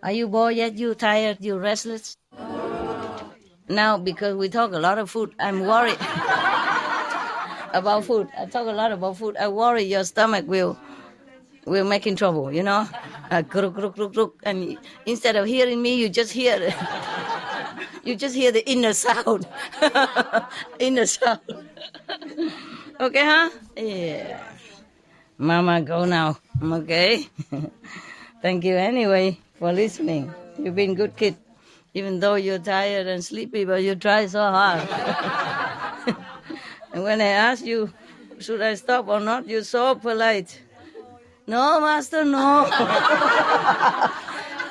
Are you bored yet? You tired? You restless? Now, because we talk a lot of food, I'm worried about food. I talk a lot about food. I worry your stomach will make in trouble, you know? And instead of hearing me, you just hear the inner sound. Inner sound. Okay, huh? Yeah. Mama, go now. Okay? Thank you anyway for listening. You've been good kid. Even though you're tired and sleepy, but you try so hard. And when I ask you, should I stop or not, you're so polite. No, Master, no.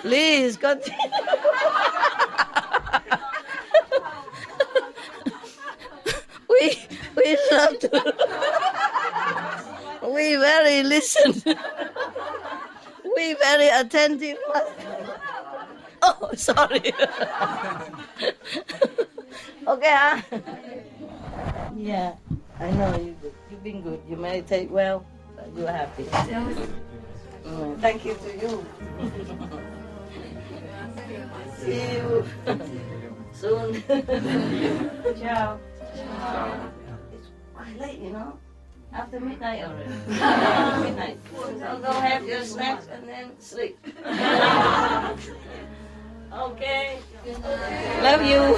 Please, continue. We love to. We very listen. We very attentive. Oh, sorry. Okay, huh? Yeah, I know you've been good. You meditate well. You're happy. Thank you to you. See you soon. Ciao. It's quite late, you know. After midnight already. Midnight. So go have your snacks and then sleep. Okay. Love you.